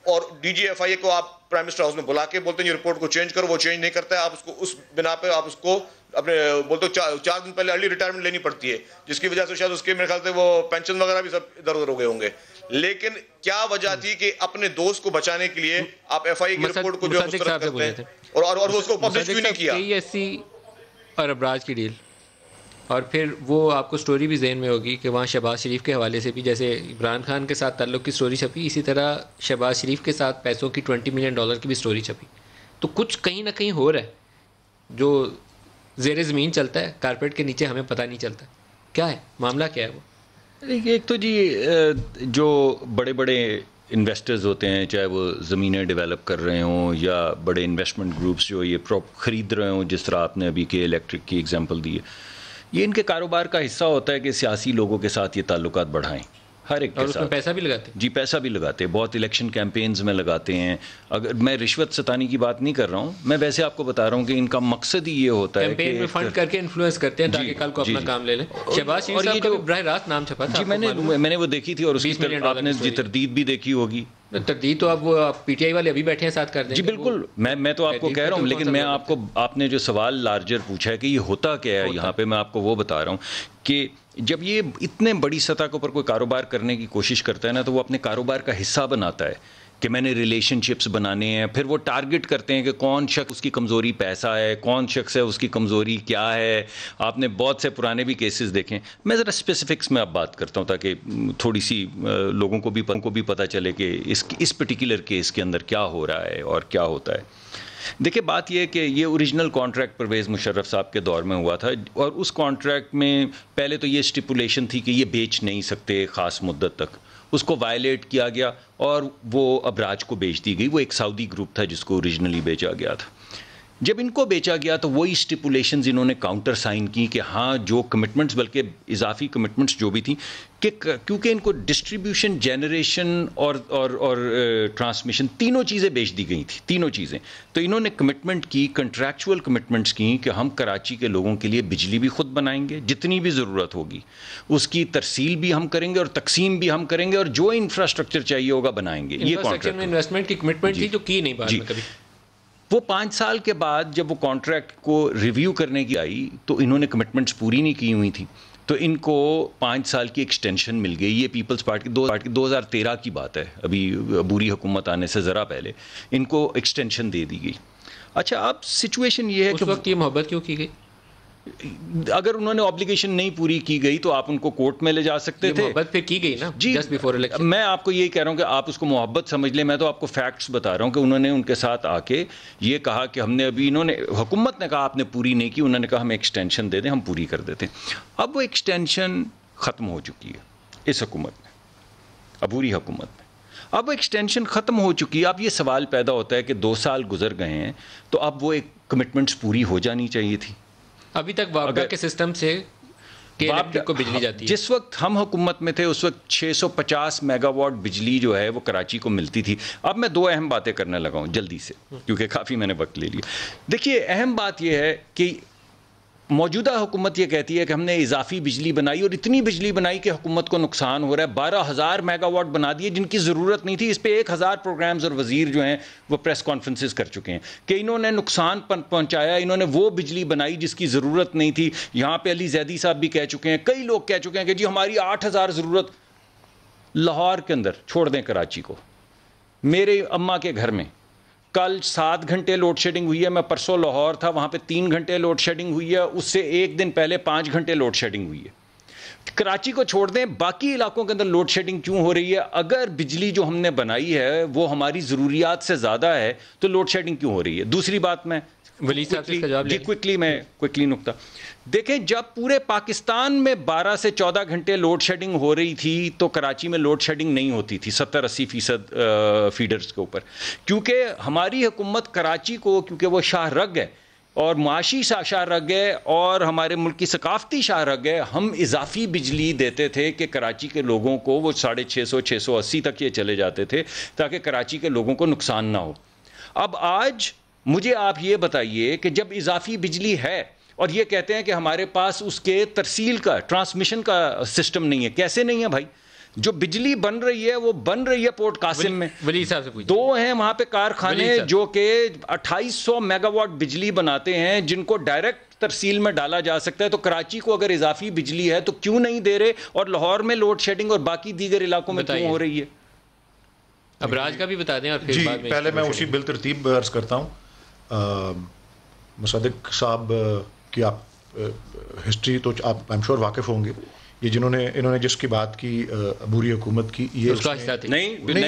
D: और DG FIA को आप प्राइम मिनिस्टर हाउस में बुला के बोलते हैं ये रिपोर्ट को चेंज करो, वो चेंज नहीं करता है। आप उसको उस बिना पे आप उसको अपने बोलते हो 4 दिन पहले अर्ली रिटायरमेंट लेनी पड़ती है, जिसकी वजह से शायद उसके मेरे ख्याल से वो पेंशन वगैरह भी सब इधर उधर हो गए होंगे। लेकिन क्या वजह थी कि अपने दोस्त को बचाने के लिए आप FIA की रिपोर्ट को जो है करते हैं, और वो उसको पब्लिश क्यों नहीं किया?
A: KEC और अबराज की डील, और फिर वो आपको स्टोरी भी जहन में होगी कि वहाँ शहबाज शरीफ के हवाले से भी, जैसे इमरान खान के साथ ताल्लुक़ की स्टोरी छपी, इसी तरह शहबाज शरीफ के साथ पैसों की $20 मिलियन की भी स्टोरी छपी। तो कुछ कहीं ना कहीं हो रहा है जो ज़ेर ज़मीन चलता है, कारपेट के नीचे हमें पता नहीं चलता। क्या है मामला, क्या है वो?
E: एक तो जी जो बड़े बड़े इन्वेस्टर्स होते हैं, चाहे वो ज़मीनें डेवलप कर रहे हों या बड़े इन्वेस्टमेंट ग्रुप्स जो ये ख़रीद रहे हों, जिस तरह आपने अभी के इलेक्ट्रिक की एग्जांपल दी है, ये इनके कारोबार का हिस्सा होता है कि सियासी लोगों के साथ ये ताल्लुकात बढ़ाएं, हर एक के साथ।
A: पैसा भी लगाते हैं जी,
E: पैसा भी लगाते हैं, बहुत इलेक्शन कैंपेन्स में लगाते हैं। अगर मैं रिश्वत सतानी की बात नहीं कर रहा हूँ, मैं वैसे आपको बता रहा हूँ कि इनका मकसद ही ये होता है
A: कैंपेन में फंड करके इन्फ्लुएंस करते हैं ताकि कल को अपना काम ले लें। शहबाज शरीफ साहब का बराह रास्त नाम छपा था जी,
E: मैंने वो देखी थी, और उसकी आपने जी तरदीद भी देखी होगी।
A: तरदीद तो अब वो PTI वाले अभी बैठे हैं साथ कर देंगे
E: जी, बिल्कुल। मैं तो आपको कह रहा हूँ, लेकिन मैं आपने जो सवाल लार्जर पूछा है कि ये होता क्या है यहाँ पे, मैं आपको वो बता रहा हूँ कि जब ये इतने बड़ी सतह के ऊपर कोई कारोबार करने की कोशिश करता है ना, तो वो अपने कारोबार का हिस्सा बनाता है कि मैंने रिलेशनशिप्स बनाने हैं। फिर वो टारगेट करते हैं कि कौन शख्स उसकी कमज़ोरी पैसा है, कौन शख्स है उसकी कमज़ोरी क्या है। आपने बहुत से पुराने भी केसेस देखें। मैं ज़रा स्पेसिफिक्स में अब बात करता हूँ ताकि थोड़ी सी लोगों को भी पता चले कि इस पर्टिकुलर केस के अंदर क्या हो रहा है और क्या होता है। देखिए, बात यह है कि ये ओरिजिनल कॉन्ट्रैक्ट परवेज़ मुशर्रफ साहब के दौर में हुआ था, और उस कॉन्ट्रैक्ट में पहले तो ये स्टिपुलेशन थी कि ये बेच नहीं सकते ख़ास मुद्दत तक। उसको वायलेट किया गया और वो अबराज को बेच दी गई। वो एक सऊदी ग्रुप था जिसको ओरिजिनली बेचा गया था। जब इनको बेचा गया तो वही स्टिपुलेशंस इन्होंने काउंटर साइन की कि हाँ जो कमिटमेंट्स, बल्कि इजाफी कमिटमेंट्स जो भी थी कि क्योंकि इनको डिस्ट्रीब्यूशन, जनरेशन और ट्रांसमिशन तीनों चीज़ें बेच दी गई थी, तीनों चीज़ें। तो इन्होंने कमिटमेंट की, कंट्रैक्चुअल कमिटमेंट्स की कि हम कराची के लोगों के लिए बिजली भी खुद बनाएंगे जितनी भी ज़रूरत होगी, उसकी तरसील भी हम करेंगे और तकसीम भी हम करेंगे, और जो इंफ्रास्ट्रक्चर चाहिए होगा बनाएंगे। ये कॉन्ट्रैक्ट में
A: इन्वेस्टमेंट की कमिटमेंट थी जो की नहीं बाद में कभी।
E: वो 5 साल के बाद जब वो कॉन्ट्रैक्ट को रिव्यू करने की आई तो इन्होंने कमिटमेंट्स पूरी नहीं की हुई थी, तो इनको 5 साल की एक्सटेंशन मिल गई। ये पीपल्स पार्टी 2013 की बात है, अभी बुरी हुकूमत आने से ज़रा पहले इनको एक्सटेंशन दे दी गई। अच्छा, अब सिचुएशन ये है
A: कि उस वक्त ये मोहब्बत क्यों की गई?
E: अगर उन्होंने ऑब्लिगेशन नहीं पूरी की गई तो आप उनको कोर्ट में ले जा सकते थे।
A: मोहब्बत फिर की गई ना
E: जी,
A: जस्ट बिफोर इलेक्शन।
E: मैं आपको यही कह रहा हूं कि आप उसको मोहब्बत समझ लें, मैं तो आपको फैक्ट्स बता रहा हूं कि उन्होंने उनके साथ आके ये कहा कि हमने अभी, इन्होंने, हुकूमत ने कहा आपने पूरी नहीं की, उन्होंने कहा हमें एक्सटेंशन दे दें, हम पूरी कर देते हैं। अब वो एक्सटेंशन ख़त्म हो चुकी है इस हुकूमत में, अबूरी हुकूमत में। अब वो एक्सटेंशन ख़त्म हो चुकी है। अब ये सवाल पैदा होता है कि 2 साल गुजर गए हैं तो अब वो एक कमिटमेंट्स पूरी हो जानी चाहिए थी।
A: अभी तक वापडा के सिस्टम से इलेक्ट्रिक को बिजली जाती है।
E: जिस वक्त हम हुकूमत में थे उस वक्त 650 मेगावाट बिजली जो है वो कराची को मिलती थी। अब मैं 2 अहम बातें करने लगा हूँ जल्दी से, क्योंकि काफ़ी मैंने वक्त ले लिया। देखिए, अहम बात यह है कि मौजूदा हुकूमत ये कहती है कि हमने इजाफी बिजली बनाई और इतनी बिजली बनाई कि हुकूमत को नुकसान हो रहा है। 12,000 मेगावाट बना दिए जिनकी ज़रूरत नहीं थी। इस पे 1,000 प्रोग्राम्स और वज़ीर जो हैं वो प्रेस कॉन्फ्रेंसेस कर चुके हैं कि इन्होंने नुकसान पहुंचाया, इन्होंने वो बिजली बनाई जिसकी ज़रूरत नहीं थी। यहाँ पे अली जैदी साहब भी कह चुके हैं, कई लोग कह चुके हैं कि जी हमारी 8,000 ज़रूरत। लाहौर के अंदर छोड़ दें कराची को, मेरे अम्मा के घर में कल 7 घंटे लोड शेडिंग हुई है। मैं परसों लाहौर था, वहाँ पे 3 घंटे लोड शेडिंग हुई है। उससे एक दिन पहले 5 घंटे लोड शेडिंग हुई है। कराची को छोड़ दें, बाकी इलाकों के अंदर लोड शेडिंग क्यों हो रही है? अगर बिजली जो हमने बनाई है वो हमारी ज़रूरियात से ज़्यादा है तो लोड शेडिंग क्यों हो रही है? दूसरी बात, मैं क्विकली नुक्ता देखें, जब पूरे पाकिस्तान में 12 से 14 घंटे लोड शेडिंग हो रही थी तो कराची में लोड शेडिंग नहीं होती थी 70-80% फीडर्स के ऊपर, क्योंकि हमारी हुकूमत कराची को, क्योंकि वो शाह रग है और माशी शाह रग है और हमारे मुल्क की सकाफती शाह रग है, हम इजाफी बिजली देते थे कि कराची के लोगों को वो 650-680 तक ये चले जाते थे ताकि कराची के लोगों को नुकसान ना हो। अब आज मुझे आप ये बताइए कि जब इजाफी बिजली है और ये कहते हैं कि हमारे पास उसके तरसील का, ट्रांसमिशन का सिस्टम नहीं है। कैसे नहीं है भाई? जो बिजली बन रही है वो बन रही है पोर्ट कासिम में।
A: वली साहब से पूछिए।
E: 2 हैं वहाँ पे कारखाने जो कि 2800 मेगावाट बिजली बनाते हैं जिनको डायरेक्ट तरसील में डाला जा सकता है। तो कराची को अगर इजाफी बिजली है तो क्यों नहीं दे रहे, और लाहौर में लोड शेडिंग और बाकी दीगर इलाकों में क्यों हो रही है?
A: अब राज का भी बता दें और फिर बाद में।
F: पहले मैं उसी बिल तरतीब अर्ज करता हूँ। मुसद्दिक साहब की आप हिस्ट्री तो आप आई एम श्योर वाकिफ होंगे। ये इन्होंने जिसकी बात की अबूरी हुकूमत की, ये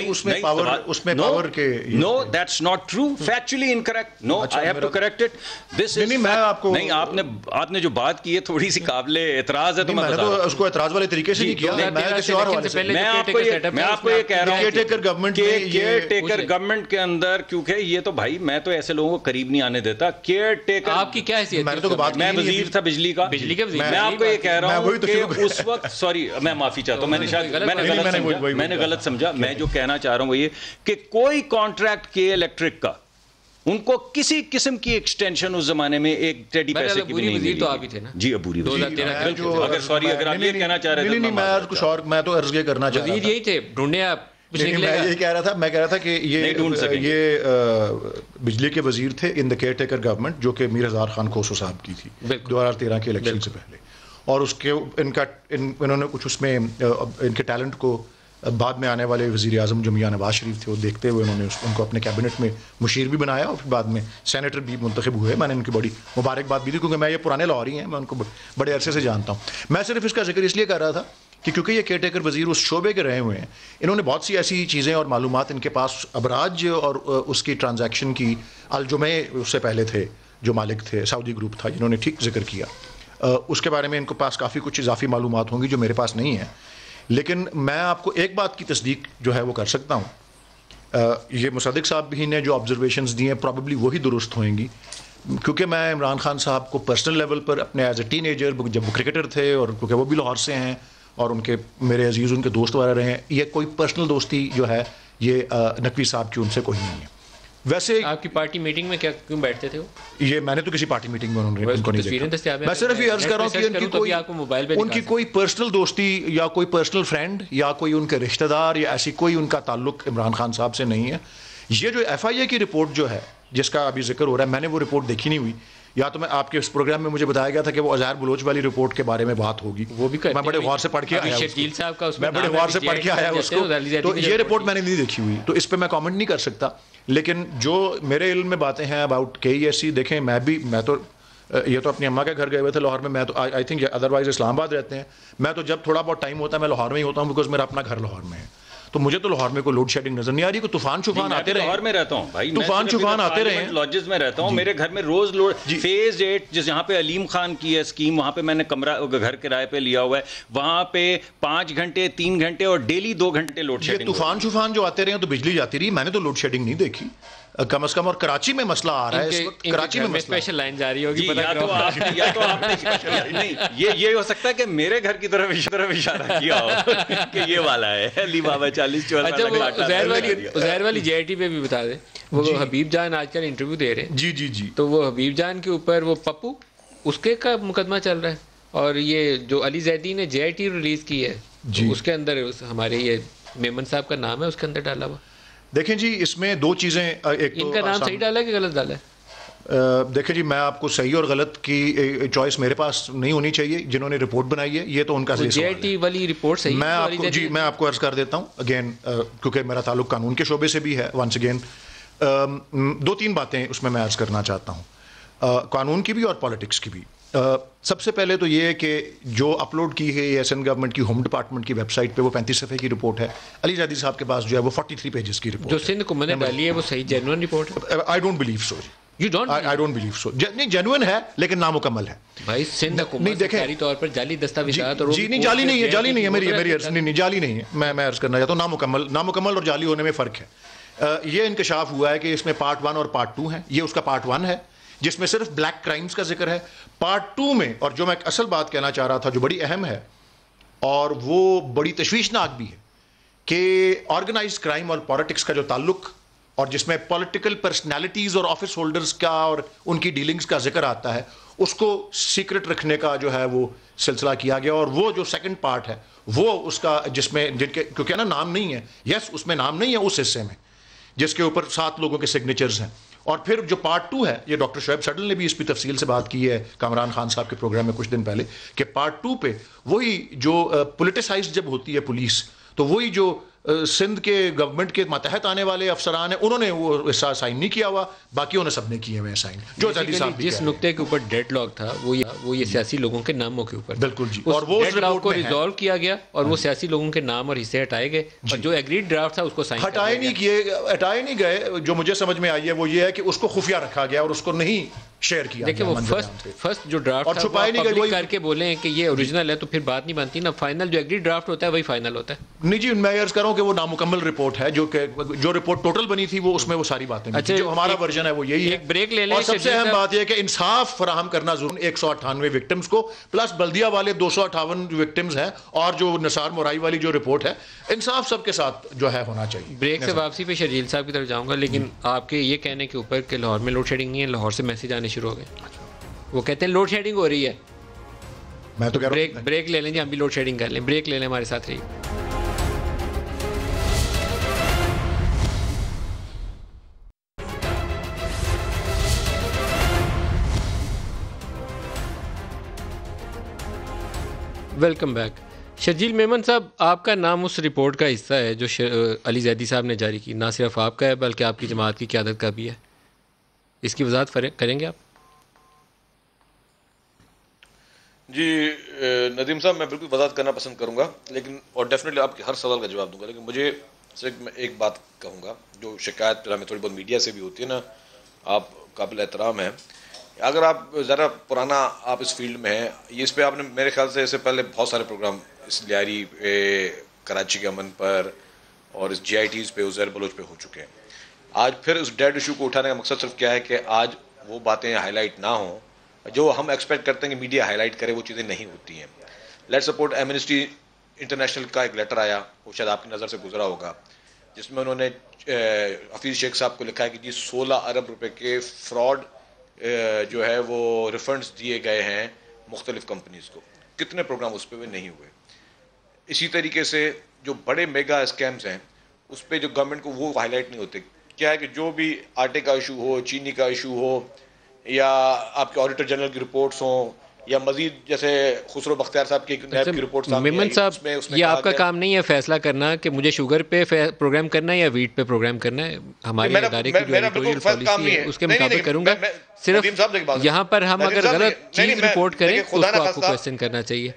F: उसमें पावर के
E: no, that's not true, factually incorrect. No, I have to correct it. This is
F: मैं आपको
E: नहीं, आपने जो बात की है थोड़ी सी काबिले एतराज है, तो
F: मैंने तो उसको एतराज वाले तरीके से नहीं किया। मैं किसी और हवाले से
E: मैं आपको ये कह रहा हूं
F: केयरटेकर
E: गवर्नमेंट के अंदर, क्योंकि ये तो भाई मैं तो ऐसे लोगों को करीब नहीं आने देता। केयरटेकर
A: आपकी क्या हैसियत?
E: मैं वजीर था बिजली का। मैं आपको ये कह रहा हूं कि उस वक्त, सॉरी मैं माफी चाहता हूं, मैंने गलत समझा। मैं जो कहना चाह रहा हूं वो ये कि कोई कॉन्ट्रैक्ट के इलेक्ट्रिक का उनको किसी किस्म की एक्सटेंशन उस जमाने में एक टेडी पैसे की भी नहीं मिली।
A: तो आप ही थे ना
E: जी, अबूरी अगर आप ये कहना चाह रहे थे।
F: मैं कुछ और, मैं तो अर्ज करना चाह रहा था,
A: यही थे, ढूंढे आप।
F: मैं ये कह रहा था कि ये बिजली के वजीर थे इन द केयरटेकर गवर्नमेंट, जो कि मीर हज़ार खान खोसो साहब की थी 2013 के इलेक्शन से पहले। और उसके इन्होंने कुछ उसमें इनके टैलेंट को बाद में आने वाले वज़ीर आज़म जो मियां नवाज शरीफ थे वो देखते हुए उन्होंने उनको अपने कैबिनेट में मुशीर भी बनाया और फिर बाद में सेनेटर भी मुंतखब हुए। मैंने उनकी बड़ी मुबारकबाद भी दी, क्योंकि मैं ये पुराने लाहौरी हैं, मैं उनको बड़े अरसे से जानता हूँ। मैं सिर्फ इसका जिक्र इसलिए कर रहा था कि क्योंकि ये केयरटेकर वज़ीर उस शोबे के रहे हुए हैं, इन्होंने बहुत सी ऐसी चीज़ें और मालूमात इनके पास अबराज और उसकी ट्रांजैक्शन की, अलजुमे उससे पहले थे जो मालिक थे, सऊदी ग्रुप था जिन्होंने ठीक जिक्र किया, उसके बारे में इनको पास काफ़ी कुछ इजाफी मालूमात होंगी जो मेरे पास नहीं है। लेकिन मैं आपको एक बात की तस्दीक जो है वो कर सकता हूँ, ये मुसद्दिक साहब ही ने जो ऑब्जर्वेशंस दी हैं प्रॉबेबली वही दुरुस्त होंगी। क्योंकि मैं इमरान खान साहब को पर्सनल लेवल पर अपने एज ए टीनेजर जब वो क्रिकेटर थे और क्योंकि वो भी लाहौर से हैं और उनके मेरे अजीज़ उनके दोस्त वगैरह रहे हैं, ये कोई पर्सनल दोस्ती जो है ये नकवी साहब की उनसे कोई नहीं है। वैसे
A: आपकी पार्टी मीटिंग में क्या क्यों बैठते थे वो?
F: ये मैंने तो किसी पार्टी मीटिंग में उनको नहीं देखा। मैं सिर्फ ये अर्ज कर रहा हूँ कि उनकी कोई पर्सनल दोस्ती या कोई पर्सनल फ्रेंड या कोई उनके रिश्तेदार या ऐसी कोई उनका ताल्लुक इमरान खान साहब से नहीं है। ये जो FIA की रिपोर्ट जो है जिसका अभी जिक्र हो रहा है, मैंने वो रिपोर्ट देखी नहीं हुई, या तो मैं आपके इस प्रोग्राम में मुझे बताया गया था कि वो अज़हर बलोच वाली रिपोर्ट के बारे में बात होगी, वो भी मैं बड़े गौर से पढ़ के आया, मैं बड़े गौर से पढ़ के आया उसको, तो ये रिपोर्ट मैंने नहीं देखी हुई, तो इस पर मैं कमेंट नहीं कर सकता। लेकिन जो मेरे इल्म में बातें हैं अबाउट KESC, देखें मैं तो ये तो अपनी अम्मा के घर गए हुए थे लाहौर में, मैं तो आई थिंक अदरवाइज इस्लामाबाद रहते हैं, मैं तो जब थोड़ा बहुत टाइम होता है मैं लाहौर में ही होता हूँ, बिकॉज मेरा अपना घर लाहौर में है। तो मुझे तो लाहौर में कोई लोड शेडिंग नजर नहीं आ रही, कोई तूफान शुफान आते रहे।
E: लाहौर में रहता हूँ भाई,
F: तूफान आते रहे,
E: लॉजेस में रहता हूँ, मेरे घर में रोज लोड फेज 8 जिस यहाँ पे अलीम खान की है स्कीम, वहाँ पे मैंने कमरा घर किराए पे लिया हुआ है, वहाँ पे 5 घंटे 3 घंटे और डेली 2 घंटे लोड शेडिंग।
F: तूफान शुफान जो आते रहे तो बिजली जाती रही, मैंने तो लोड शेडिंग नहीं देखी कम से कम। और कराची में मसला आ रहा है इस वक्त, कराची में
A: स्पेशल लाइन जा रही होगी,
E: या तो आपने नहीं, ये हो सकता है कि मेरे घर की तरफ इशारा किया हो कि ये वाला है अली बाबा 40-44।
A: उज़ैर वाली JIT पे भी बता दे, वो हबीब जान आजकल इंटरव्यू दे रहे हैं।
F: जी, तो
A: वो हबीब जान के ऊपर वो पप्पू उसके का मुकदमा चल रहा है, और ये जो अली जैदी ने JIT रिलीज की है तो उसके अंदर हमारे ये मेमन साहब का नाम है उसके अंदर डाला हुआ।
F: देखें जी, इसमें दो चीज़ें, एक
A: इनका नाम सही डाला है कि गलत डाला है?
F: देखें जी, मैं आपको सही और गलत की चॉइस मेरे पास नहीं होनी चाहिए, जिन्होंने रिपोर्ट बनाई है ये तो उनका सही सवाल है।
A: JIT वाली रिपोर्ट सही है?
F: मैं आपको अर्ज कर देता हूँ अगेन, क्योंकि मेरा ताल्लुक कानून के शोबे से भी है। वंस अगेन 2-3 बातें उसमें मैं अर्ज करना चाहता हूँ, कानून की भी और पॉलिटिक्स की भी। सबसे पहले तो ये है कि जो अपलोड की है SN गवर्नमेंट की होम डिपार्टमेंट की वेबसाइट पे वो 35 सफ़े की रिपोर्ट है। अली जैदी साहब के पास जो है वो 43 पेजेस की रिपोर्ट
A: जो सिंध को मैंने डाली है, वो सही जेन्युइन रिपोर्ट है?
F: I don't believe so.
A: You don't?
F: I don't believe so. नहीं, जेन्युइन है लेकिन नामुकम्मल है
A: भाई। सिंध हुकूमत सरकारी तौर पर जाली दस्तावेज़ात और
F: जी नहीं, जाली नहीं है मेरी नहीं, जाली नहीं है। मैं अर्ज करना चाहता हूँ नामुकम्मल और जाली होने में फ़र्क है। ये इंकशाफ हुआ है कि इसमें पार्ट 1 और पार्ट 2 है। ये उसका पार्ट 1 है जिसमें सिर्फ ब्लैक क्राइम्स का जिक्र है। पार्ट 2 में, और जो मैं असल बात कहना चाह रहा था जो बड़ी अहम है और वो बड़ी तशवीशनाक भी है, कि ऑर्गेनाइज क्राइम और पॉलिटिक्स का जो ताल्लुक, और जिसमें पॉलिटिकल पर्सनालिटीज़ और ऑफिस होल्डर्स का और उनकी डीलिंग्स का जिक्र आता है, उसको सीक्रेट रखने का जो है वो सिलसिला किया गया। और वो जो सेकंड पार्ट है वो उसका, जिसमें जिनके क्योंकि ना नाम नहीं है, यस उसमें नाम नहीं है उस हिस्से में जिसके ऊपर 7 लोगों के सिग्नेचर्स हैं। और फिर जो पार्ट 2 है, ये डॉक्टर शोएब सडल ने भी इस पर तफसील से बात की है कामरान खान साहब के प्रोग्राम में कुछ दिन पहले, कि पार्ट 2 पे वही जो पोलिटिसाइज जब होती है पुलिस, तो वही जो सिंध के गवर्नमेंट के मातहत आने वाले अफसरान हैं, उन्होंने वो हिस्सा साइन नहीं किया हुआ, बाकियों ने सबने किए हुए साइन। जो
A: जिस नुक्ते के ऊपर डेडलॉक था वो ये सियासी लोगों के नामों के ऊपर,
F: बिल्कुल जी, और वो
A: डेडलॉक को रिजॉल्व किया गया और वो सियासी लोगों के नाम और हिस्से हटाए गए, और जो एग्रीड ड्राफ्ट था उसको साइन
F: हटाए नहीं गए। जो मुझे समझ में आई है वो ये है कि उसको खुफिया रखा गया और उसको नहीं शेयर किया।
A: देखिए वो फर्स्ट जो ड्राफ्ट था छुपाए नहीं गए, करके बोले हैं कि ये ओरिजिनल है, तो फिर बात नहीं बनती ना। फाइनल जो एग्रीड ड्राफ्ट होता है वही फाइनल होता है।
F: नहीं जी, मैं अर्ज कर रहा हूं कि वो नामुकम्मल रिपोर्ट है। जो रिपोर्ट टोटल बनी थी वो उसमें वो सारी बातें, अच्छा, जो हमारा वर्जन है वो यही है।
A: एक ब्रेक ले लें।
F: और सबसे अहम बात यह है कि इंसाफ फराहम करना जरूर। 198 विक्टिम्स को प्लस बल्दिया वाले 258 विक्टिम्स हैं, और जो निसार मोराई वाली जो रिपोर्ट है, इंसाफ सबके साथ जो है होना चाहिए।
A: ब्रेक से वापसी पे शर्जील साहब की तरफ जाऊंगा, लेकिन आपके ये कहने के ऊपर कि लाहौर में लोड शेडिंग नहीं है, लाहौर से मैसेज आने शुरू हो गए। वो कहते हैं लोड शेडिंग हो रही है।
F: मैं तो कह रहा हूं
A: ब्रेक ले लें जी, हम भी लोड शेडिंग कर लें। ब्रेक ले लें, हमारे साथ रहिए। Welcome back. शर्जील मेमन साहब, आपका नाम उस रिपोर्ट का हिस्सा है जो अली जैदी साहब ने जारी की। ना सिर्फ आपका है बल्कि आपकी जमात की क़यादत का भी है। इसकी वजाहत करेंगे आप?
D: जी नदीम साहब, मैं बिल्कुल वजाहत करना पसंद करूंगा, लेकिन और डेफिनेटली आपके हर सवाल का जवाब दूंगा। लेकिन मुझे सिर्फ मैं एक बात कहूँगा, जो शिकायत हमें थोड़ी बहुत मीडिया से भी होती है ना, आप काबिल एहतराम हैं। अगर आप ज़रा पुराना आप इस फील्ड में हैं, ये इस पर आपने मेरे ख्याल से इससे पहले बहुत सारे प्रोग्राम इस लियारी पे, कराची के अमन पर और इस GITs पे, उज़ैर बलोच पे हो चुके हैं। आज फिर उस डेड इशू को उठाने का मकसद सिर्फ क्या है कि आज वो बातें हाईलाइट ना हों, जो हम एक्सपेक्ट करते हैं कि मीडिया हाईलाइट करे, वो चीज़ें नहीं होती हैं। लेट्स सपोर्ट एमनेस्टी इंटरनेशनल का एक लेटर आया, वो शायद आपकी नज़र से गुजरा होगा, जिसमें उन्होंने हफीज़ शेख साहब को लिखा है कि जी 16 अरब रुपए के फ्रॉड जो है वो रिफंड्स दिए गए हैं मुख्तलिफ कंपनीज़ को। कितने प्रोग्राम उस पर भी नहीं हुए। इसी तरीके से जो बड़े मेगा स्कैम्स हैं उस पर जो गवर्नमेंट को वो हाईलाइट नहीं होते। क्या है कि जो भी आटे का इशू हो, चीनी का इशू हो, या आपके ऑडिटर जनरल की रिपोर्ट्स हों, या मजीद जैसे खुसरो बख्तियार साहब की नैब की रिपोर्ट
A: मेमन साहब, ये आपका काम नहीं है फैसला करना कि मुझे शुगर पे प्रोग्राम करना है या वीट पे प्रोग्राम करना है। हमारे इदारे की जो एडिटोरियल पॉलिसी है उसके मुताबिक करूंगा। सिर्फ यहाँ पर हम अगर गलत चीज रिपोर्ट करें तो उसको आपको क्वेश्चन करना चाहिए।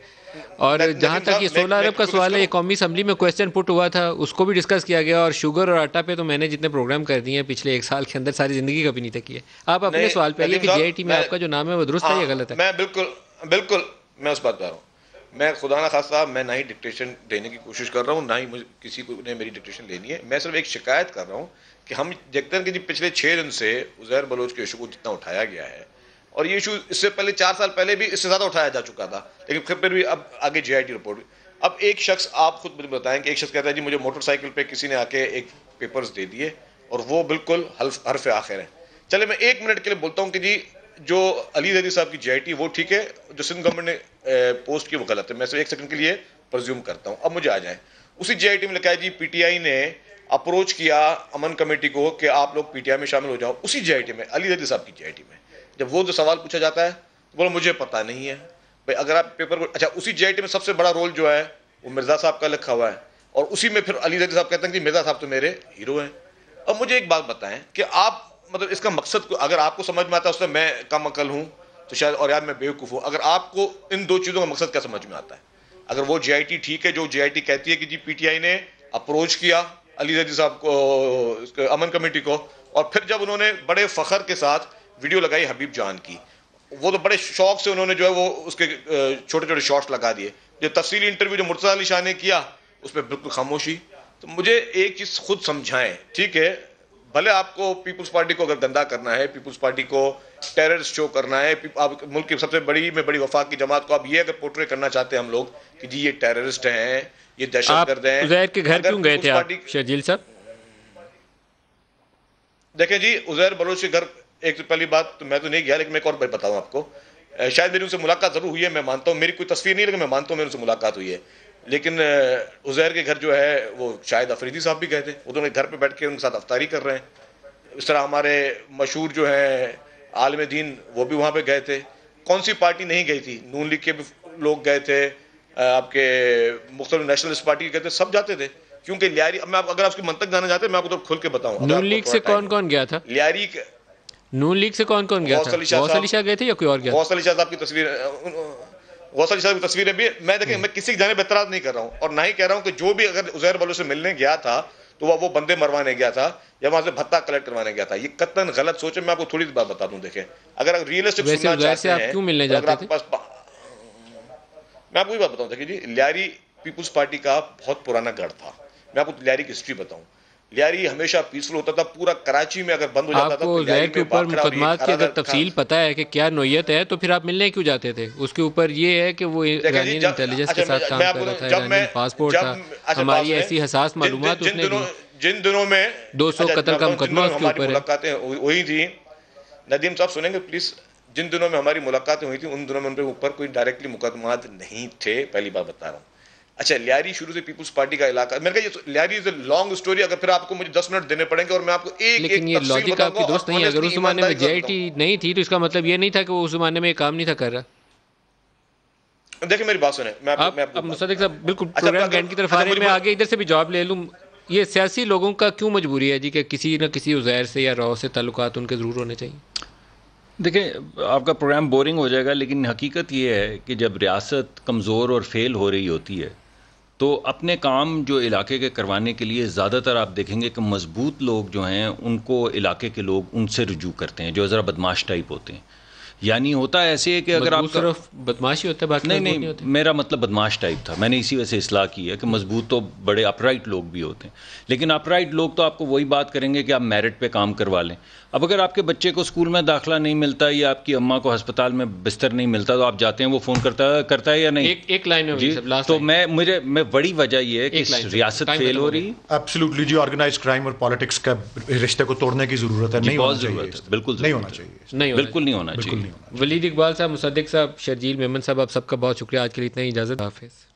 A: और जहाँ तक ये 16 अरब का सवाल है, ये कौमी असम्बली में क्वेश्चन पुट हुआ था, उसको भी डिस्कस किया गया। और शुगर और आटा पे तो मैंने जितने प्रोग्राम कर दिए हैं पिछले 1 साल के अंदर, सारी जिंदगी कभी नहीं तक किए। आप अपने सवाल पे आइए कि जीआईटी में आपका जो नाम है वो दुरुस्त है या गलत है?
D: मैं बिल्कुल मैं उस बात पर आ रहा हूँ। मैं खुदा ना खास्ता मैं ना ही डिक्टेशन देने की कोशिश कर रहा हूँ, ना ही मुझे किसी को ने मेरी डिक्टेशन लेनी है। मैं सिर्फ एक शिकायत कर रहा हूँ कि हम देखते हैं कि जी पिछले 6 दिन से उज़ैर बलोच के इशू को जितना उठाया गया है, और ये इशू इससे पहले 4 साल पहले भी इससे ज़्यादा उठाया जा चुका था, लेकिन फिर भी अब आगे जीआईटी रिपोर्ट। अब एक शख्स, आप खुद मुझे बताएं कि एक शख्स कहता है जी मुझे मोटरसाइकिल पे किसी ने आके एक पेपर्स दे दिए और वो बिल्कुल हरफ आखिर है। चले मैं 1 मिनट के लिए बोलता हूँ कि जी जो अली ज़ैदी साहब की जीआईटी वो ठीक है, जो सिंध गवर्नमेंट ने पोस्ट की वो गलत है। मैं सिर्फ 1 सेकंड के लिए प्रज्यूम करता हूँ। अब मुझे आ जाए, उसी जीआईटी में लिखा है जी पीटीआई ने अप्रोच किया अमन कमेटी को कि आप लोग पीटीआई में शामिल हो जाओ। उसी जीआईटी में, अली ज़ैदी साहब की जीआईटी में, जब वो जो सवाल पूछा जाता है तो बोलो मुझे पता नहीं है। भाई अगर आप पेपर को, अच्छा उसी जीआईटी में सबसे बड़ा रोल जो है वो मिर्जा साहब का लिखा हुआ है, और उसी में फिर अली ज़ैदी साहब कहते हैं कि मिर्जा साहब तो मेरे हीरो हैं। अब मुझे एक बात बताएं कि आप मतलब इसका मकसद को अगर आपको समझ में आता है उसमें मैं कम अकल हूँ तो शायद, और यार मैं बेवकूफ़ हूँ, अगर आपको इन 2 चीज़ों का मकसद क्या समझ में आता है? अगर वो जीआईटी ठीक है, जो जीआईटी कहती है कि जी पीटीआई ने अप्रोच किया अली ज़ैदी साहब को, अमन कमेटी को, और फिर जब उन्होंने बड़े फ़ख्र के साथ वीडियो लगाई हबीब जान की, वो तो बड़े शौक से उन्होंने जो है वो उसके छोटे छोटे शॉट्स लगा दिए। जो तफसीली इंटरव्यू जो मुर्तज़ा अली शाह ने किया उस पर बिल्कुल खामोशी। तो मुझे एक चीज़ खुद समझाएं, ठीक है, भले आपको पीपल्स पार्टी को अगर गंदा करना है, पीपल्स पार्टी को टेररिस्ट शो करना है, आप मुल्क की सबसे बड़ी में बड़ी वफाक की जमात को आप ये अगर पोर्ट्रे करना चाहते हैं हम लोग कि जी ये टेररिस्ट हैं, ये दहशतगर्द हैं।
A: उज़ैर के घर क्यों गए थे आप शर्जील साहब?
D: देखें जी, उज़ैर बलोच के घर, एक तो पहली बात तो मैं तो नहीं गया, लेकिन मैं एक और बात बताऊं आपको, शायद मेरी उनसे मुलाकात जरूर हुई है, मैं मानता हूँ, मेरी कोई तस्वीर नहीं, लेकिन मैं मानता हूँ मेरी उनसे मुलाकात हुई है। लेकिन उज़ैर के घर जो है वो शायद अफरीदी साहब भी गए थे, उन्होंने घर पे बैठ के उनके साथ अफ्तारी कर रहे हैं। इस तरह हमारे मशहूर जो है आलिम दीन वो भी वहाँ पे गए थे। कौन सी पार्टी नहीं गई थी? नून लीग के भी लोग गए थे, आपके मुख्तलिफ नेशनलिस्ट पार्टी के गए थे, सब जाते थे। क्योंकि लियारी, मैं अगर आपकी मंतक जाना चाहते हैं मैं आपको तो खुल के बताऊँ।
A: नून लीग से कौन कौन गया था?
D: लियारी,
A: नून लीग से कौन कौन गया था? गौस अली शाह गए थे या कोई और गया?
D: गौस अली शाह साहब की तस्वीर, गौस अली शाह की तस्वीरें भी मैं देखें, मैं किसी की जाने पर एतराज नहीं कर रहा हूँ, और ना ही कह रहा हूँ कि जो भी अगर उज़ैर बलोच से मिलने गया था तो वो बंदे मरवाने गया था या वहां से भत्ता कलेक्ट करवाने गया था। ये कतन गलत सोच है। मैं आपको थोड़ी सी बात बता दूं, देखें, अगर रियलिस्टिक सुनना चाहते हैं,
A: क्यों मिलने जाते थे?
D: मैं आपको ये बात बताऊं, देखिए जी, लियारी पीपुल्स पार्टी का बहुत पुराना गढ़ था। मैं आपको लियारी की हिस्ट्री बताऊं, लियारी हमेशा पीसफुल होता था। पूरा कराची में अगर बंद हो जाता था
A: तो लियारी के ऊपर मुकदमात की अगर तफसील पता है कि क्या नोयत है तो फिर आप मिलने क्यों जाते थे? उसके ऊपर ये है कि वो ईरानियन इंटेलिजेंस के साथ काम कर रहा था, ईरानियन पासपोर्ट था, हमारी ऐसी हसास मालूमात उसने दी।
D: जिन दिनों में
A: 200 कत्ल का मुकदमा उसके ऊपर है।
D: मुलाकातें हुई थी, नदीम साहब सुनेंगे प्लीज, जिन दिनों में हमारी मुलाकातें हुई थी उन दिनों में उनके ऊपर कोई डायरेक्टली मुकदमात नहीं थे, पहली बात बता रहा हूँ। अच्छा, लियारी शुरू से पीपुल्स पार्टी का इलाका, मैंने कहा ये Lyari is a long story, अगर फिर आपको मुझे 10 मिनट देने पड़ेंगे और मैं आपको एक
A: लेकिन ये लॉजिक आपकी दोस्त नहीं है। अगर उस जमाने में जीआईटी नहीं थी तो इसका मतलब ये नहीं था कि वो उस जमाने में काम नहीं था कर रहा।
D: देखिए मेरी बात सुने, मैं
A: अब मुसद्दिक साहब बिल्कुल प्रोग्राम के एंड की तरफ आ रहे हैं, मैं आगे इधर से भी जवाब ले लूँ। ये सियासी लोगों का क्यों मजबूरी है जी कि किसी न किसी उज़ैर से या रॉ से ताल्लुकात उनके ज़रूर होने चाहिए?
E: देखें, आपका प्रोग्राम बोरिंग हो जाएगा, लेकिन हकीकत ये है कि जब रियासत कमज़ोर और फेल हो रही होती है तो अपने काम जो इलाके के करवाने के लिए ज़्यादातर आप देखेंगे कि मजबूत लोग जो हैं उनको इलाके के लोग उनसे रुजू करते हैं, जो ज़रा बदमाश टाइप होते हैं। यानी होता ऐसे है कि अगर आप
A: सिर्फ बदमाशी होता है, बाकी
E: नहीं
A: मजबूत
E: नहीं
A: होते।
E: मेरा मतलब बदमाश टाइप था, मैंने इसी वजह से इस्लाह की है कि मजबूत तो बड़े अपराइट लोग भी होते हैं, लेकिन अपराइट लोग तो आपको वही बात करेंगे कि आप मेरिट पे काम करवा लें। अब अगर आपके बच्चे को स्कूल में दाखिला नहीं मिलता या आपकी अम्मा को अस्पताल में बिस्तर नहीं मिलता तो आप जाते हैं, वो फ़ोन करता है या नहीं?
A: एक लाइन में
E: जी,
A: लास्ट
E: तो मैं बड़ी वजह ये है कि रियासत फेल हो रही है।
F: एब्सोल्युटली जी, ऑर्गेनाइज क्राइम और पॉलिटिक्स का रिश्ते को तोड़ने की जरूरत है, नहीं होना चाहिए,
E: बिल्कुल
F: नहीं होना चाहिए,
E: बिल्कुल नहीं होना चाहिए।
A: वलीद इकबाल साहब, मुसद्दिक साहब, शर्जील मेमन साहब, आप सबका बहुत शुक्रिया। आज के लिए इतना ही, इजाज़त, हाफिज़।